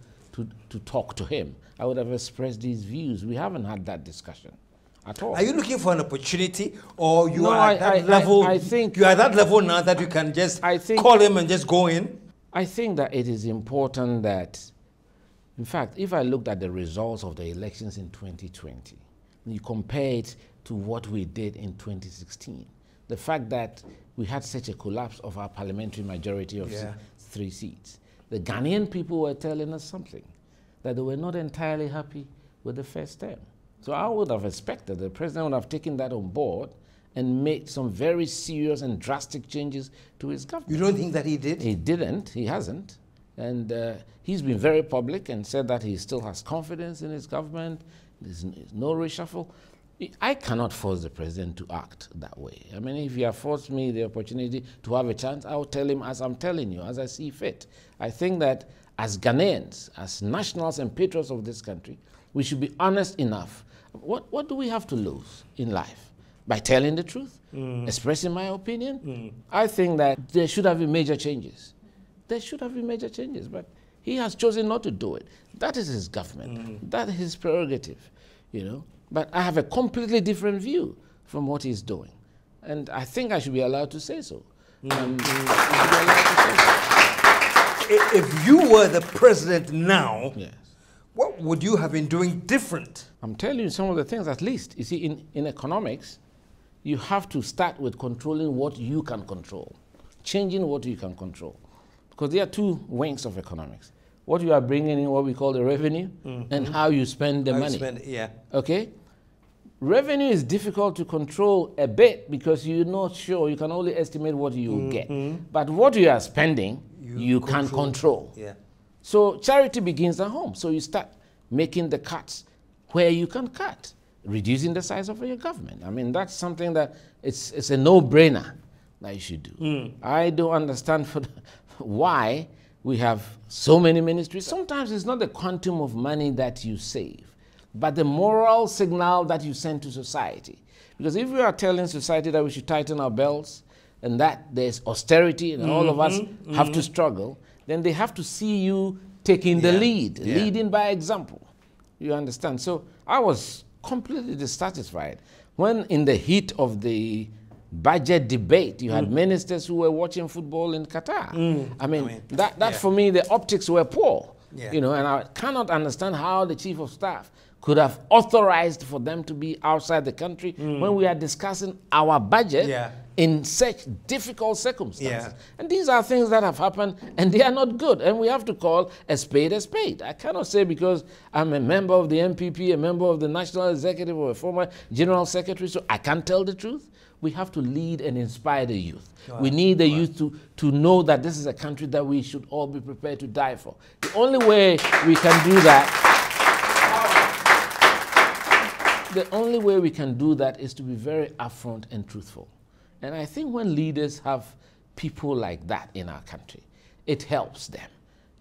Speaker 9: talk to him, I would have expressed these views. We haven't had that discussion at all.
Speaker 3: Are you looking for an opportunity, or you are at that level?
Speaker 9: I think
Speaker 3: you are at that level now that you can just call him and just go in?
Speaker 9: I think that it is important that, in fact, if I looked at the results of the elections in 2020, and you compare it to what we did in 2016, the fact that we had such a collapse of our parliamentary majority of 3 seats, the Ghanaian people were telling us something, that they were not entirely happy with the first term. So I would have expected the president would have taken that on board and made some very serious and drastic changes to his government.
Speaker 3: You don't think that he did?
Speaker 9: He didn't. He hasn't. And he's been very public and said that he still has confidence in his government. There's no reshuffle. I cannot force the president to act that way. I mean, if he had forced me the opportunity to have a chance, I would tell him as I'm telling you, as I see fit. I think that as Ghanaians, as nationals and patriots of this country, we should be honest enough. What do we have to lose in life? By telling the truth, expressing my opinion? I think that there should have been major changes. There should have been major changes, but he has chosen not to do it. That is his government. That is his prerogative, you know. But I have a completely different view from what he's doing. And I think I should be allowed to say so.
Speaker 3: If you were the president now,
Speaker 9: yes,
Speaker 3: what would you have been doing different?
Speaker 9: I'm telling you some of the things at least. You see, in economics, you have to start with controlling what you can control, changing what you can control. Because there are two wings of economics. What you are bringing in, what we call the revenue, and how you spend the money. Okay? Revenue is difficult to control a bit because you're not sure. You can only estimate what you will get. But what you are spending, you can control.
Speaker 3: Yeah.
Speaker 9: So charity begins at home. So you start making the cuts where you can cut, reducing the size of your government. I mean, that's something that it's a no-brainer that you should do. I don't understand why we have so many ministries. Sometimes it's not the quantum of money that you save, but the moral signal that you send to society. Because if we are telling society that we should tighten our belts and that there's austerity and all of us have to struggle, then they have to see you taking the lead, leading by example. You understand? So I was completely dissatisfied when in the heat of the budget debate, you had ministers who were watching football in Qatar. I mean, that for me, the optics were poor. You know, and I cannot understand how the chief of staff could have authorized for them to be outside the country when we are discussing our budget in such difficult circumstances. And these are things that have happened, and they are not good, and we have to call a spade a spade. I cannot say because I'm a member of the MPP, a member of the National Executive, or a former General Secretary, so I can't tell the truth. We have to lead and inspire the youth. We need the youth to know that this is a country that we should all be prepared to die for. The only way we can do that, is to be very upfront and truthful. And I think when leaders have people like that in our country, it helps them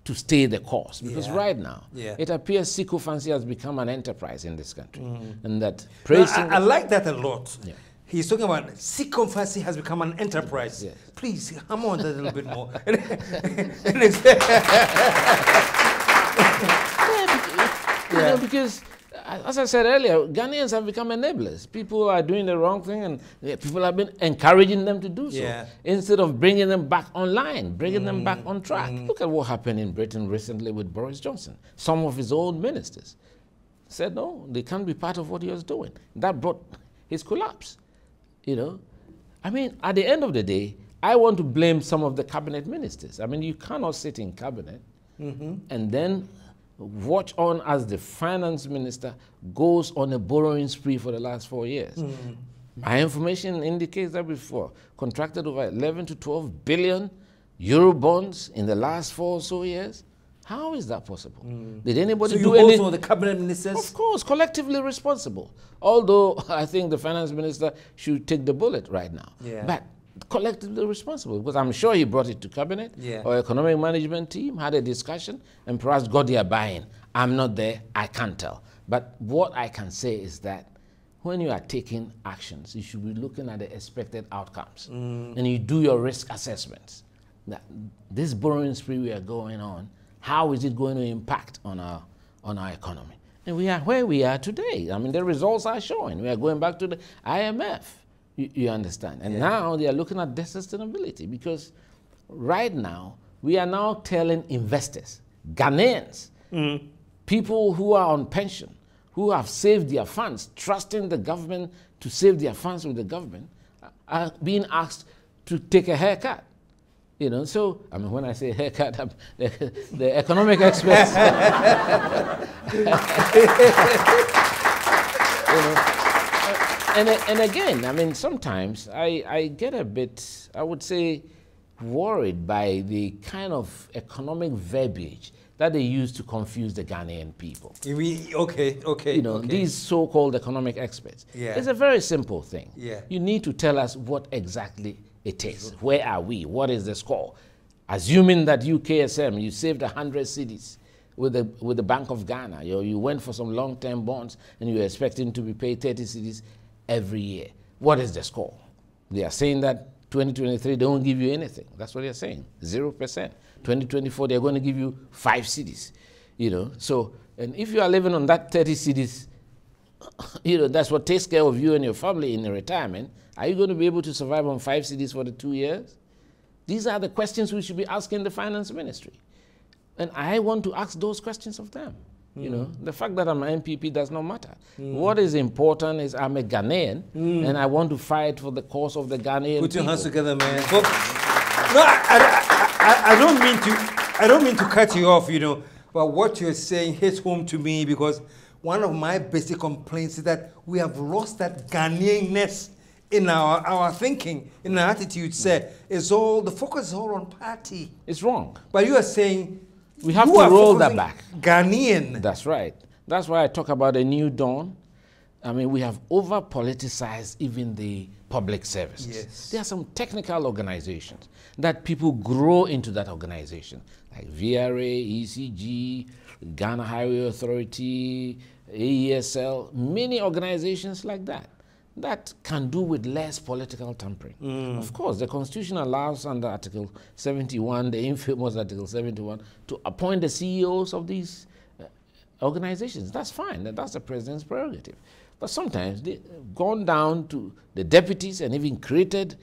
Speaker 9: to stay the course. Because right now, it appears sycophancy has become an enterprise in this country. And that praising...
Speaker 3: I like that a lot. He's talking about sycophancy has become an enterprise. Please, come on that a little bit more.
Speaker 9: You know, because, as I said earlier, Ghanaians have become enablers. People are doing the wrong thing, and people have been encouraging them to do so instead of bringing them back online, bringing them back on track. Look at what happened in Britain recently with Boris Johnson. Some of his own ministers said, no, they can't be part of what he was doing. That brought his collapse. You know, I mean, at the end of the day, I want to blame some of the cabinet ministers. I mean, you cannot sit in cabinet and then watch on as the finance minister goes on a borrowing spree for the last 4 years. My information indicates that before contracted over 11 to 12 billion euro bonds in the last 4 or so years. How is that possible? Did anybody do anything?
Speaker 3: So the cabinet ministers?
Speaker 9: Of course, collectively responsible. Although I think the finance minister should take the bullet right now. But collectively responsible, because I'm sure he brought it to cabinet or economic management team, had a discussion, and perhaps got their buy-in. I'm not there, I can't tell. But what I can say is that when you are taking actions, you should be looking at the expected outcomes. And you do your risk assessments. That this borrowing spree we are going on, how is it going to impact on our economy? And we are where we are today. I mean, the results are showing. We are going back to the IMF, you understand. And now they are looking at debt sustainability, because right now, we are now telling investors, Ghanaians, people who are on pension, who have saved their funds, trusting the government to save their funds with the government, are being asked to take a haircut. You know, so, I mean, when I say haircut, the economic experts. And again, I mean, sometimes I get a bit, I would say, worried by the kind of economic verbiage that they use to confuse the Ghanaian people.
Speaker 3: Okay.
Speaker 9: You know, these so-called economic experts.
Speaker 3: Yeah.
Speaker 9: It's a very simple thing.
Speaker 3: Yeah.
Speaker 9: You need to tell us what exactly it is. Where are we? What is the score? Assuming that you, KSM, you saved 100 cedis with the Bank of Ghana. You went for some long-term bonds and you're expecting to be paid 30 cedis every year. What is the score? They are saying that 2023, they won't give you anything. That's what they're saying, 0%. 2024, they're going to give you 5 cedis, you know. So, and if you are living on that 30 cedis, you know, that's what takes care of you and your family in retirement. Are you going to be able to survive on 5 cedis for the 2 years? These are the questions we should be asking the finance ministry. And I want to ask those questions of them. You know, the fact that I'm an MPP does not matter. What is important is I'm a Ghanaian and I want to fight for the cause of the Ghanaian
Speaker 3: Put your
Speaker 9: people.
Speaker 3: hands together, man. No, I don't mean to cut you off, you know, but what you're saying hits home to me because one of my basic complaints is that we have lost that Ghanaian-ness in our thinking, in our attitude. The focus is all on party.
Speaker 9: It's wrong.
Speaker 3: But you are saying
Speaker 9: we have to roll that back.
Speaker 3: Ghanaian.
Speaker 9: That's right. That's why I talk about a new dawn. I mean, we have over-politicized even the public services.
Speaker 3: Yes.
Speaker 9: There are some technical organizations that people grow into that organization, like VRA, ECG, Ghana Highway Authority, AESL, many organizations like that can do with less political tampering. Of course, the Constitution allows under Article 71, the infamous Article 71, to appoint the CEOs of these organizations. That's fine. That's the president's prerogative. But sometimes they've gone down to the deputies and even created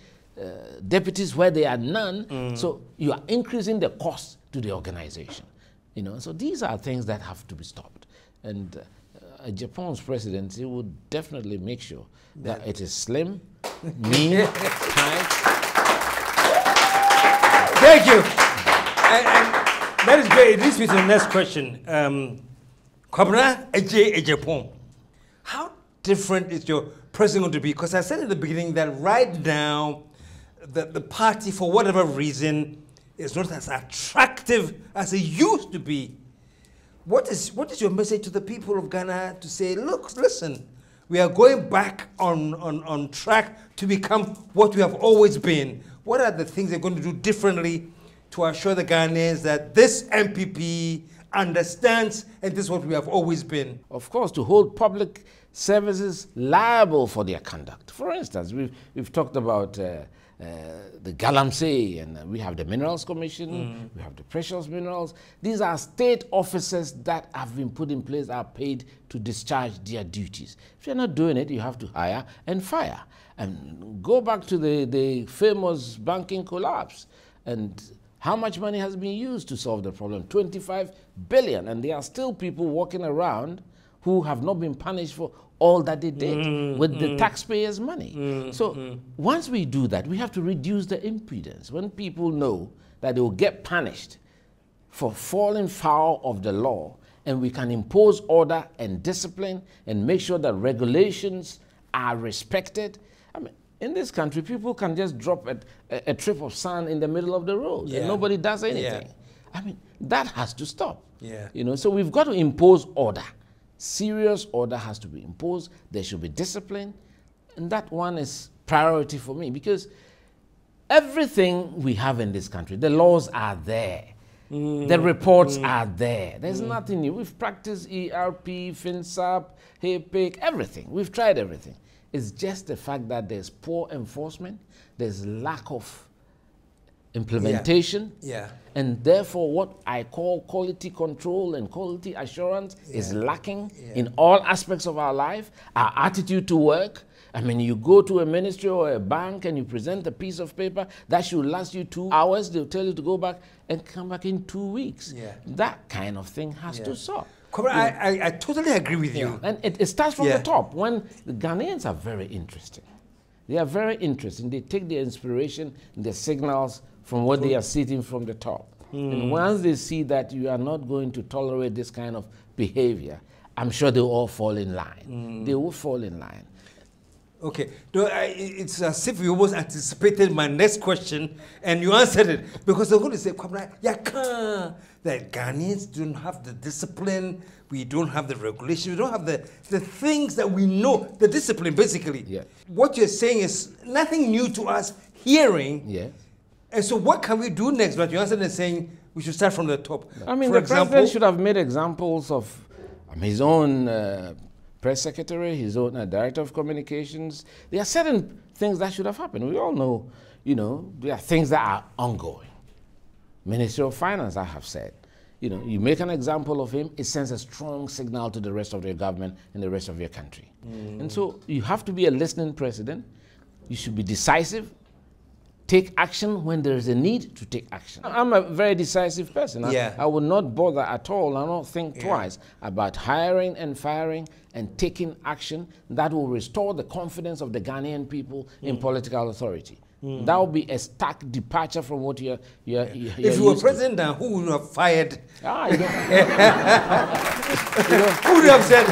Speaker 9: deputies where there are none. So you are increasing the cost to the organization. You know, so these are things that have to be stopped. And Agyapong's presidency would definitely make sure that it is slim, mean, tight.
Speaker 3: Thank you. And that is great. It leads me to the next question. Kwabena, Agyei, Agyapong. How different is your president going to be? Because I said at the beginning that right now, the party, for whatever reason, is not as attractive as it used to be. What is your message to the people of Ghana to say, look, listen, we are going back on track to become what we have always been? What are the things they're going to do differently to assure the Ghanaians that this MPP understands and this is what we have always been?
Speaker 9: Of course, to hold public services liable for their conduct. For instance, we've talked about the Galamsey, and we have the Minerals Commission, we have the Precious Minerals. These are state officers that have been put in place, are paid to discharge their duties. If you're not doing it, you have to hire and fire. And go back to the famous banking collapse and how much money has been used to solve the problem? 25 billion. And there are still people walking around who have not been punished for all that they did with the taxpayers' money. So once we do that, we have to reduce the impudence. When people know that they will get punished for falling foul of the law, and we can impose order and discipline and make sure that regulations are respected. I mean, in this country, people can just drop a trip of sand in the middle of the road and nobody does anything. I mean, that has to stop. You know, so we've got to impose order. Serious order has to be imposed. There should be discipline. And that one is priority for me because everything we have in this country, the laws are there. The reports are there. There's nothing new. We've practiced ERP, FinSAP, HAPIC, everything. We've tried everything. It's just the fact that there's poor enforcement, there's lack of implementation, and therefore what I call quality control and quality assurance is lacking in all aspects of our life. Our attitude to work. I mean, you go to a ministry or a bank and you present a piece of paper that should last you 2 hours. They'll tell you to go back and come back in 2 weeks. That kind of thing has to stop.
Speaker 3: I totally agree with you.
Speaker 9: And it starts from the top. When the Ghanaians are very interesting. They are very interesting. They take their inspiration, the signals from what they are sitting from the top. And once they see that you are not going to tolerate this kind of behavior, I'm sure they'll all fall in line. They will fall in line.
Speaker 3: Okay, it's as if you almost anticipated my next question and you answered it, because they're going to say, Kwabena, the Ghanaians don't have the discipline, we don't have the regulation, we don't have the things that we know, the discipline basically.
Speaker 9: Yeah.
Speaker 3: What you're saying is nothing new to us hearing.
Speaker 9: Yeah.
Speaker 3: And so what can we do next? But you answered and saying we should start from the top.
Speaker 9: I mean,
Speaker 3: for
Speaker 9: the
Speaker 3: example,
Speaker 9: president should have made examples of his own press secretary, his own director of communications. There are certain things that should have happened. We all know, there are things that are ongoing. Ministry of Finance, I have said. You make an example of him, it sends a strong signal to the rest of your government and the rest of your country. And so you have to be a listening president. You should be decisive. Take action when there is a need to take action. I'm a very decisive person. I would not bother at all. I don't think twice about hiring and firing and taking action that will restore the confidence of the Ghanaian people in political authority. That would be a stark departure from what you're
Speaker 3: if you were president, then who would you have fired? Who would you have said,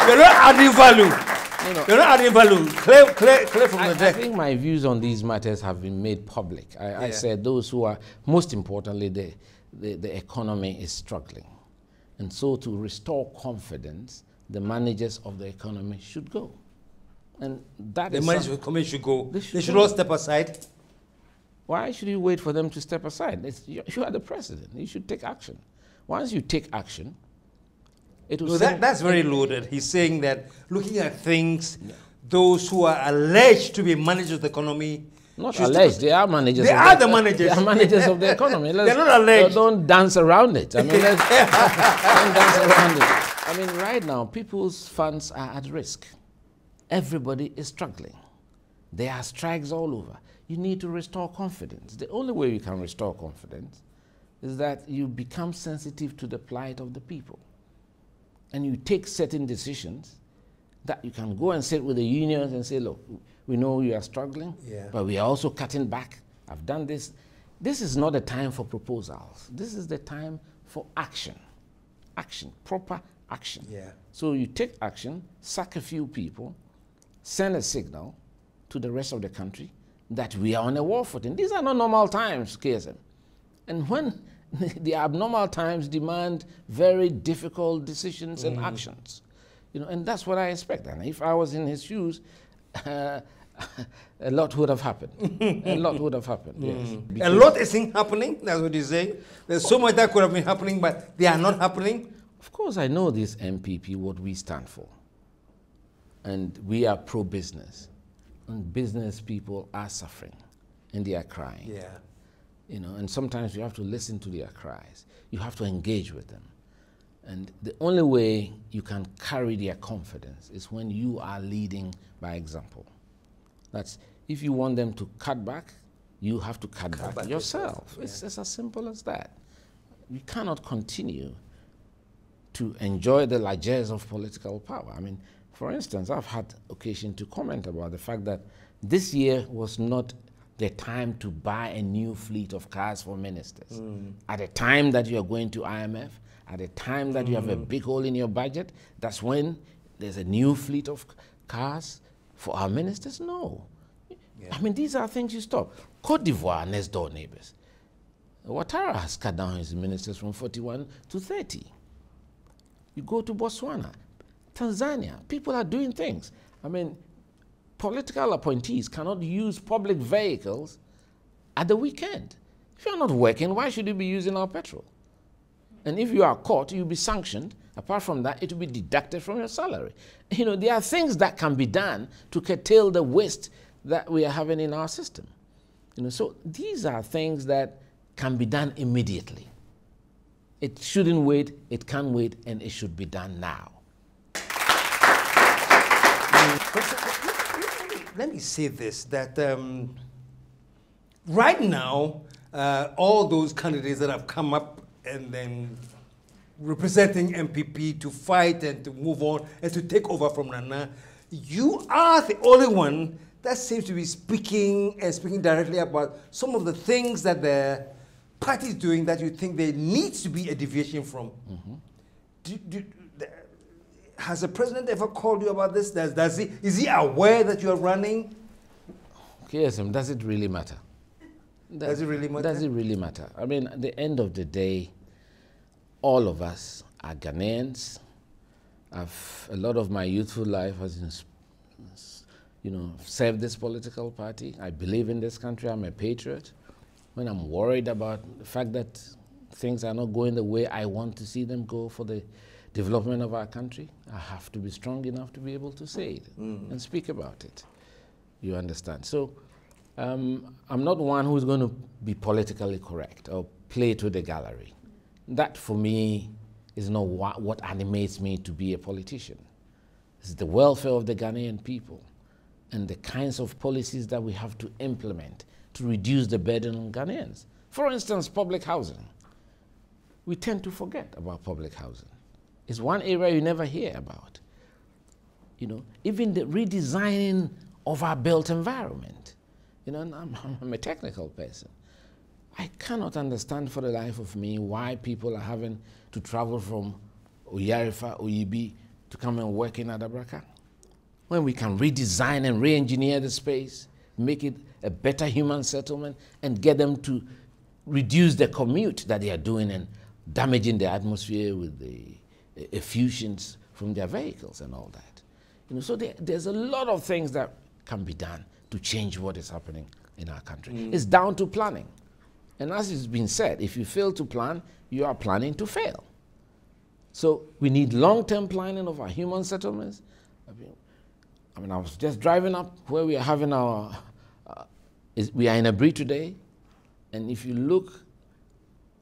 Speaker 3: you're not adding value? You're not adding value. Clear from the deck.
Speaker 9: I think my views on these matters have been made public. I said those who are, most importantly, the economy is struggling. And so to restore confidence, the managers of the economy should go. And that
Speaker 3: the managers of the economy should go. They should all step aside.
Speaker 9: Why should you wait for them to step aside? You are the president. You should take action. Once you take action, it will
Speaker 3: that's very loaded. He's saying that looking at things, those who are alleged to be managers of the economy.
Speaker 9: Not alleged, they are managers.
Speaker 3: They are the managers.
Speaker 9: They are managers of the economy.
Speaker 3: They're not alleged.
Speaker 9: Don't dance around it. I mean, don't dance around it. I mean, right now, people's funds are at risk. Everybody is struggling. There are strikes all over. You need to restore confidence. The only way you can restore confidence is that you become sensitive to the plight of the people. And you take certain decisions that you can go and sit with the unions and say, look, we know you are struggling, but we are also cutting back. I've done this. This is not a time for proposals. This is the time for action. Action, proper action. So you take action, sack a few people, send a signal to the rest of the country that we are on a war footing. These are not normal times, KSM. And when the abnormal times demand very difficult decisions and actions, and that's what I expect. And if I was in his shoes, a lot would have happened. A lot would have happened, yes.
Speaker 3: A lot isn't happening, that's what you say. There's so much that could have been happening, but they are not happening.
Speaker 9: Of course, I know this MPP, what we stand for. And we are pro-business. And business people are suffering, and they are crying. And sometimes you have to listen to their cries. You have to engage with them. And the only way you can carry their confidence is when you are leading by example. That's, if you want them to cut back, you have to cut back yourself. It's as simple as that. We cannot continue to enjoy the largesse of political power. I mean, for instance, I've had occasion to comment about the fact that this year was not the time to buy a new fleet of cars for ministers. At a time that you are going to IMF, at a time that you have a big hole in your budget, that's when there's a new fleet of cars for our ministers? No. I mean, these are things you stop. Cote d'Ivoire, next door neighbors. Ouattara has cut down his ministers from 41 to 30. You go to Botswana, Tanzania, people are doing things. I mean, political appointees cannot use public vehicles at the weekend. If you're not working, why should you be using our petrol? And if you are caught, you'll be sanctioned. Apart from that, it will be deducted from your salary. There are things that can be done to curtail the waste that we are having in our system. So these are things that can be done immediately. It shouldn't wait, it can wait, and it should be done now.
Speaker 3: Let me say this, that right now, all those candidates that have come up and then representing MPP to fight and to move on and to take over from Nana, you are the only one that seems to be speaking directly about some of the things that the party is doing that you think there needs to be a deviation from. Has the president ever called you about this? Is he aware that you are running?
Speaker 9: KSM, does it really matter?
Speaker 3: Does it really matter?
Speaker 9: Does it really matter? I mean, at the end of the day, all of us are Ghanaians. A lot of my youthful life has, served this political party. I believe in this country. I'm a patriot. When I'm worried about the fact that things are not going the way I want to see them go for the development of our country, I have to be strong enough to be able to say it and speak about it. You understand? So I'm not one who's going to be politically correct or play to the gallery. That, for me, is not what animates me to be a politician. It's the welfare of the Ghanaian people and the kinds of policies that we have to implement to reduce the burden on Ghanaians. For instance, public housing. We tend to forget about public housing. It's one area you never hear about. Even the redesigning of our built environment. And I'm a technical person. I cannot understand for the life of me why people are having to travel from Oyarifa, Oyibi to come and work in Adabraka. When we can redesign and re-engineer the space, make it a better human settlement, and get them to reduce the commute that they are doing and damaging the atmosphere with the effusions from their vehicles and all that. So there's a lot of things that can be done to change what is happening in our country. It's down to planning. And as it's been said, if you fail to plan, you are planning to fail. So we need long-term planning of our human settlements. I was just driving up where we are having our, we are in Agyei today, and if you look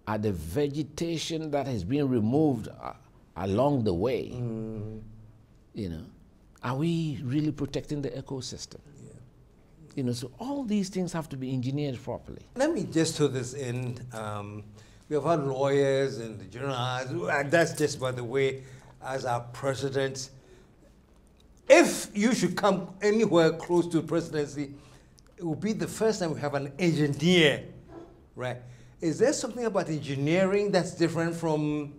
Speaker 9: at the vegetation that has been removed along the way, are we really protecting the ecosystem? So all these things have to be engineered properly.
Speaker 3: Let me just throw this in. We have had lawyers and the journalists, and that's just by the way, as our president. If you should come anywhere close to presidency, it will be the first time we have an engineer, right? Is there something about engineering that's different from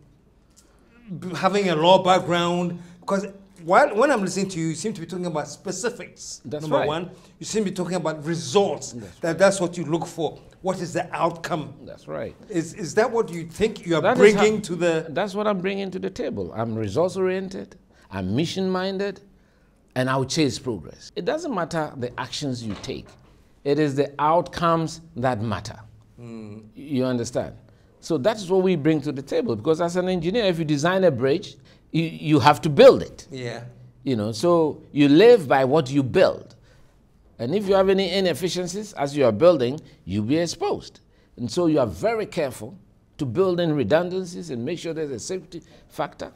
Speaker 3: having a law background? Because when I'm listening to you, you seem to be talking about specifics.
Speaker 9: That's
Speaker 3: Number
Speaker 9: right.
Speaker 3: one, you seem to be talking about results. That's what you look for. What is the outcome?
Speaker 9: That's right.
Speaker 3: Is that what you think you are bringing to the...
Speaker 9: That's what I'm bringing to the table. I'm results-oriented, I'm mission-minded, and I'll chase progress. It doesn't matter the actions you take. It is the outcomes that matter. You understand? So that's what we bring to the table, because as an engineer, if you design a bridge, you have to build it.
Speaker 3: Yeah.
Speaker 9: So you live by what you build. And if you have any inefficiencies as you are building, you'll be exposed. And so you are very careful to build in redundancies and make sure there's a safety factor.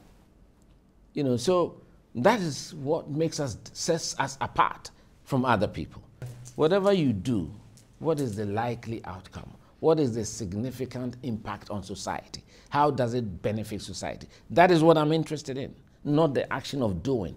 Speaker 9: So that is what sets us apart from other people. Whatever you do, what is the likely outcome? What is the significant impact on society? How does it benefit society? That is what I'm interested in, not the action of doing,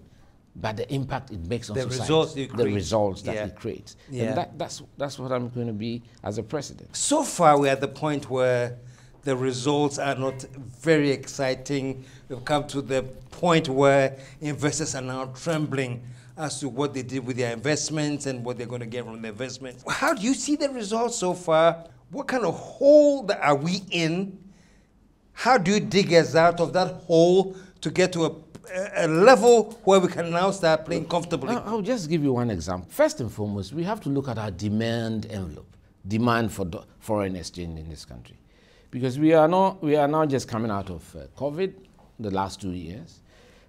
Speaker 9: but the impact it makes on society.
Speaker 3: Results you create.
Speaker 9: The results that it creates.
Speaker 3: Yeah.
Speaker 9: And that's what I'm going to be as a president.
Speaker 3: So far, we're at the point where the results are not very exciting. We've come to the point where investors are now trembling as to what they did with their investments and what they're going to get from the investments. How do you see the results so far? What kind of hole are we in? How do you dig us out of that hole to get to a level where we can now start playing comfortably?
Speaker 9: I'll just give you one example. First and foremost, we have to look at our demand envelope, demand for foreign exchange in this country. Because we are now just coming out of COVID, the last 2 years.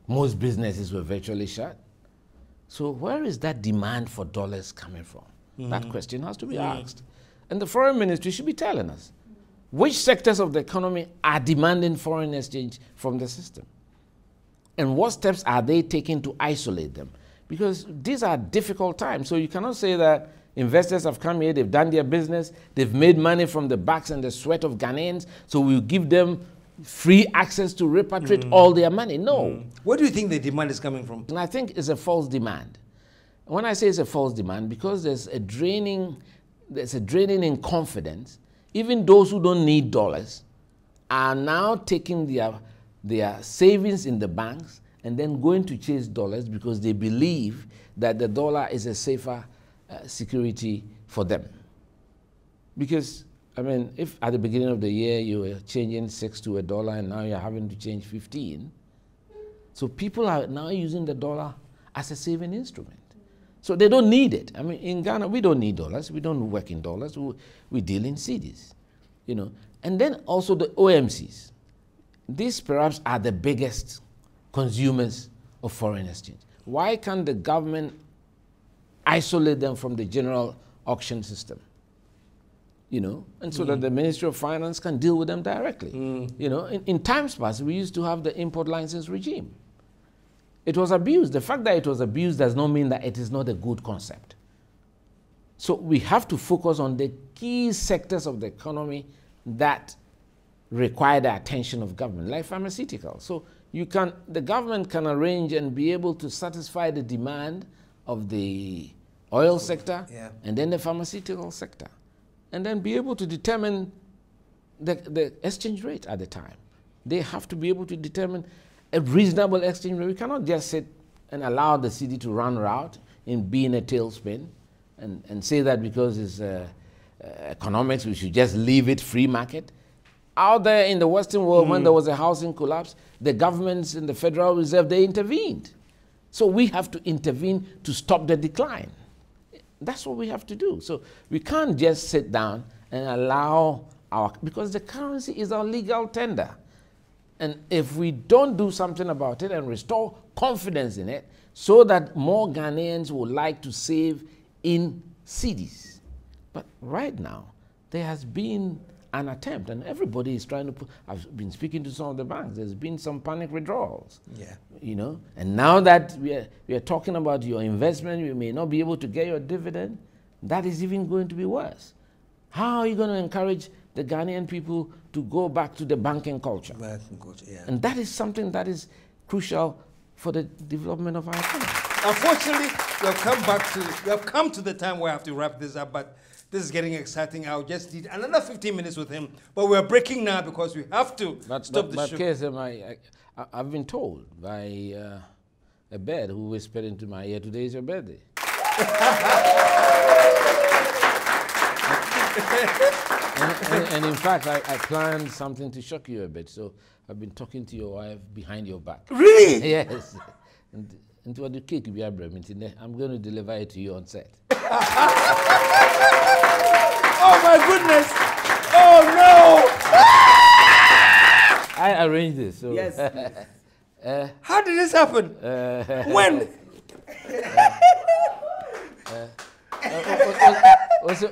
Speaker 9: Most businesses were virtually shut. So where is that demand for dollars coming from? That question has to be asked. And the foreign ministry should be telling us which sectors of the economy are demanding foreign exchange from the system. And what steps are they taking to isolate them? Because these are difficult times. So you cannot say that investors have come here, they've done their business, they've made money from the backs and the sweat of Ghanaians, so we'll give them free access to repatriate all their money. No.
Speaker 3: Where do you think the demand is coming from?
Speaker 9: And I think it's a false demand. When I say it's a false demand, because there's a draining in confidence. Even those who don't need dollars are now taking their savings in the banks and then going to chase dollars because they believe that the dollar is a safer security for them. Because, I mean, if at the beginning of the year you were changing 6 to $1 and now you're having to change 15, so people are now using the dollar as a saving instrument. So they don't need it. I mean, in Ghana, we don't need dollars. We don't work in dollars. We deal in cedis, you know. And then also the OMCs. These perhaps are the biggest consumers of foreign exchange. Why can't the government isolate them from the general auction system? You know, and so that the Ministry of Finance can deal with them directly. You know, in times past, we used to have the import license regime. It was abused. The fact that it was abused does not mean that it is not a good concept. So we have to focus on the key sectors of the economy that require the attention of government, like pharmaceuticals. So the government can arrange and be able to satisfy the demand of the oil sector and then the pharmaceutical sector, and then be able to determine the exchange rate at the time. They have to be able to determine a reasonable exchange rate. We cannot just sit and allow the city to run route and be in a tailspin and say that because it's economics, we should just leave it free market. Out there in the Western world, when there was a housing collapse, the governments in the Federal Reserve, they intervened. So we have to intervene to stop the decline. That's what we have to do. So we can't just sit down and allow because the currency is our legal tender. And if we don't do something about it and restore confidence in it so that more Ghanaians would like to save in cedis. But right now, there has been an attempt, and everybody is trying to put, I've been speaking to some of the banks, there's been some panic withdrawals. You know, and now that we are talking about your investment, you may not be able to get your dividend, that is even going to be worse. How are you going to encourage the Ghanaian people to go back to the banking culture? And that is something that is crucial for the development of our economy.
Speaker 3: Unfortunately, we have come to the time where I have to wrap this up, but this is getting exciting. I'll just need another 15 minutes with him, but we're breaking now because we have to stop the show. But KSM,
Speaker 9: I've been told by a bird who whispered into my ear, today is your birthday. And in fact, I planned something to shock you a bit. So I've been talking to your wife behind your back.
Speaker 3: Really?
Speaker 9: Yes. And to the cake, I'm going to deliver it to you on set.
Speaker 3: Oh my goodness! Oh no!
Speaker 9: I arranged this. So.
Speaker 3: Yes. How did this happen? When?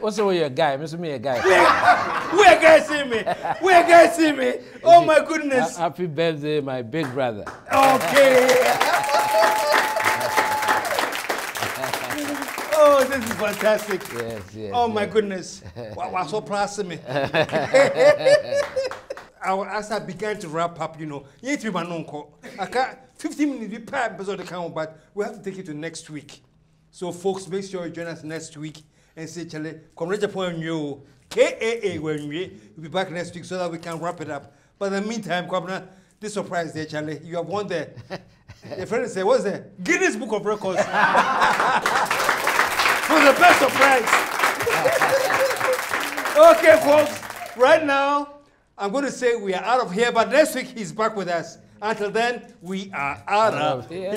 Speaker 9: Also, you're a guy. Me a guy.
Speaker 3: Where guys see me? Where guys see me? Oh my goodness!
Speaker 9: Happy birthday, my big brother.
Speaker 3: Okay. Oh, this is fantastic.
Speaker 9: Yes.
Speaker 3: Oh my goodness. Wow, so proud of me. As I began to wrap up, you know, I can't 15 minutes we pass episode account, but we have to take it to next week. So folks, make sure you join us next week and say, Charlie, Agyapong you KAA when we'll be back next week so that we can wrap it up. But in the meantime, Kwabena, this surprise there, Charlie, you have won the friend said, what's that? Guinness Book of Records. For the best surprise. Okay, folks, right now, I'm going to say we are out of here, but next week he's back with us. Until then, we are out of here.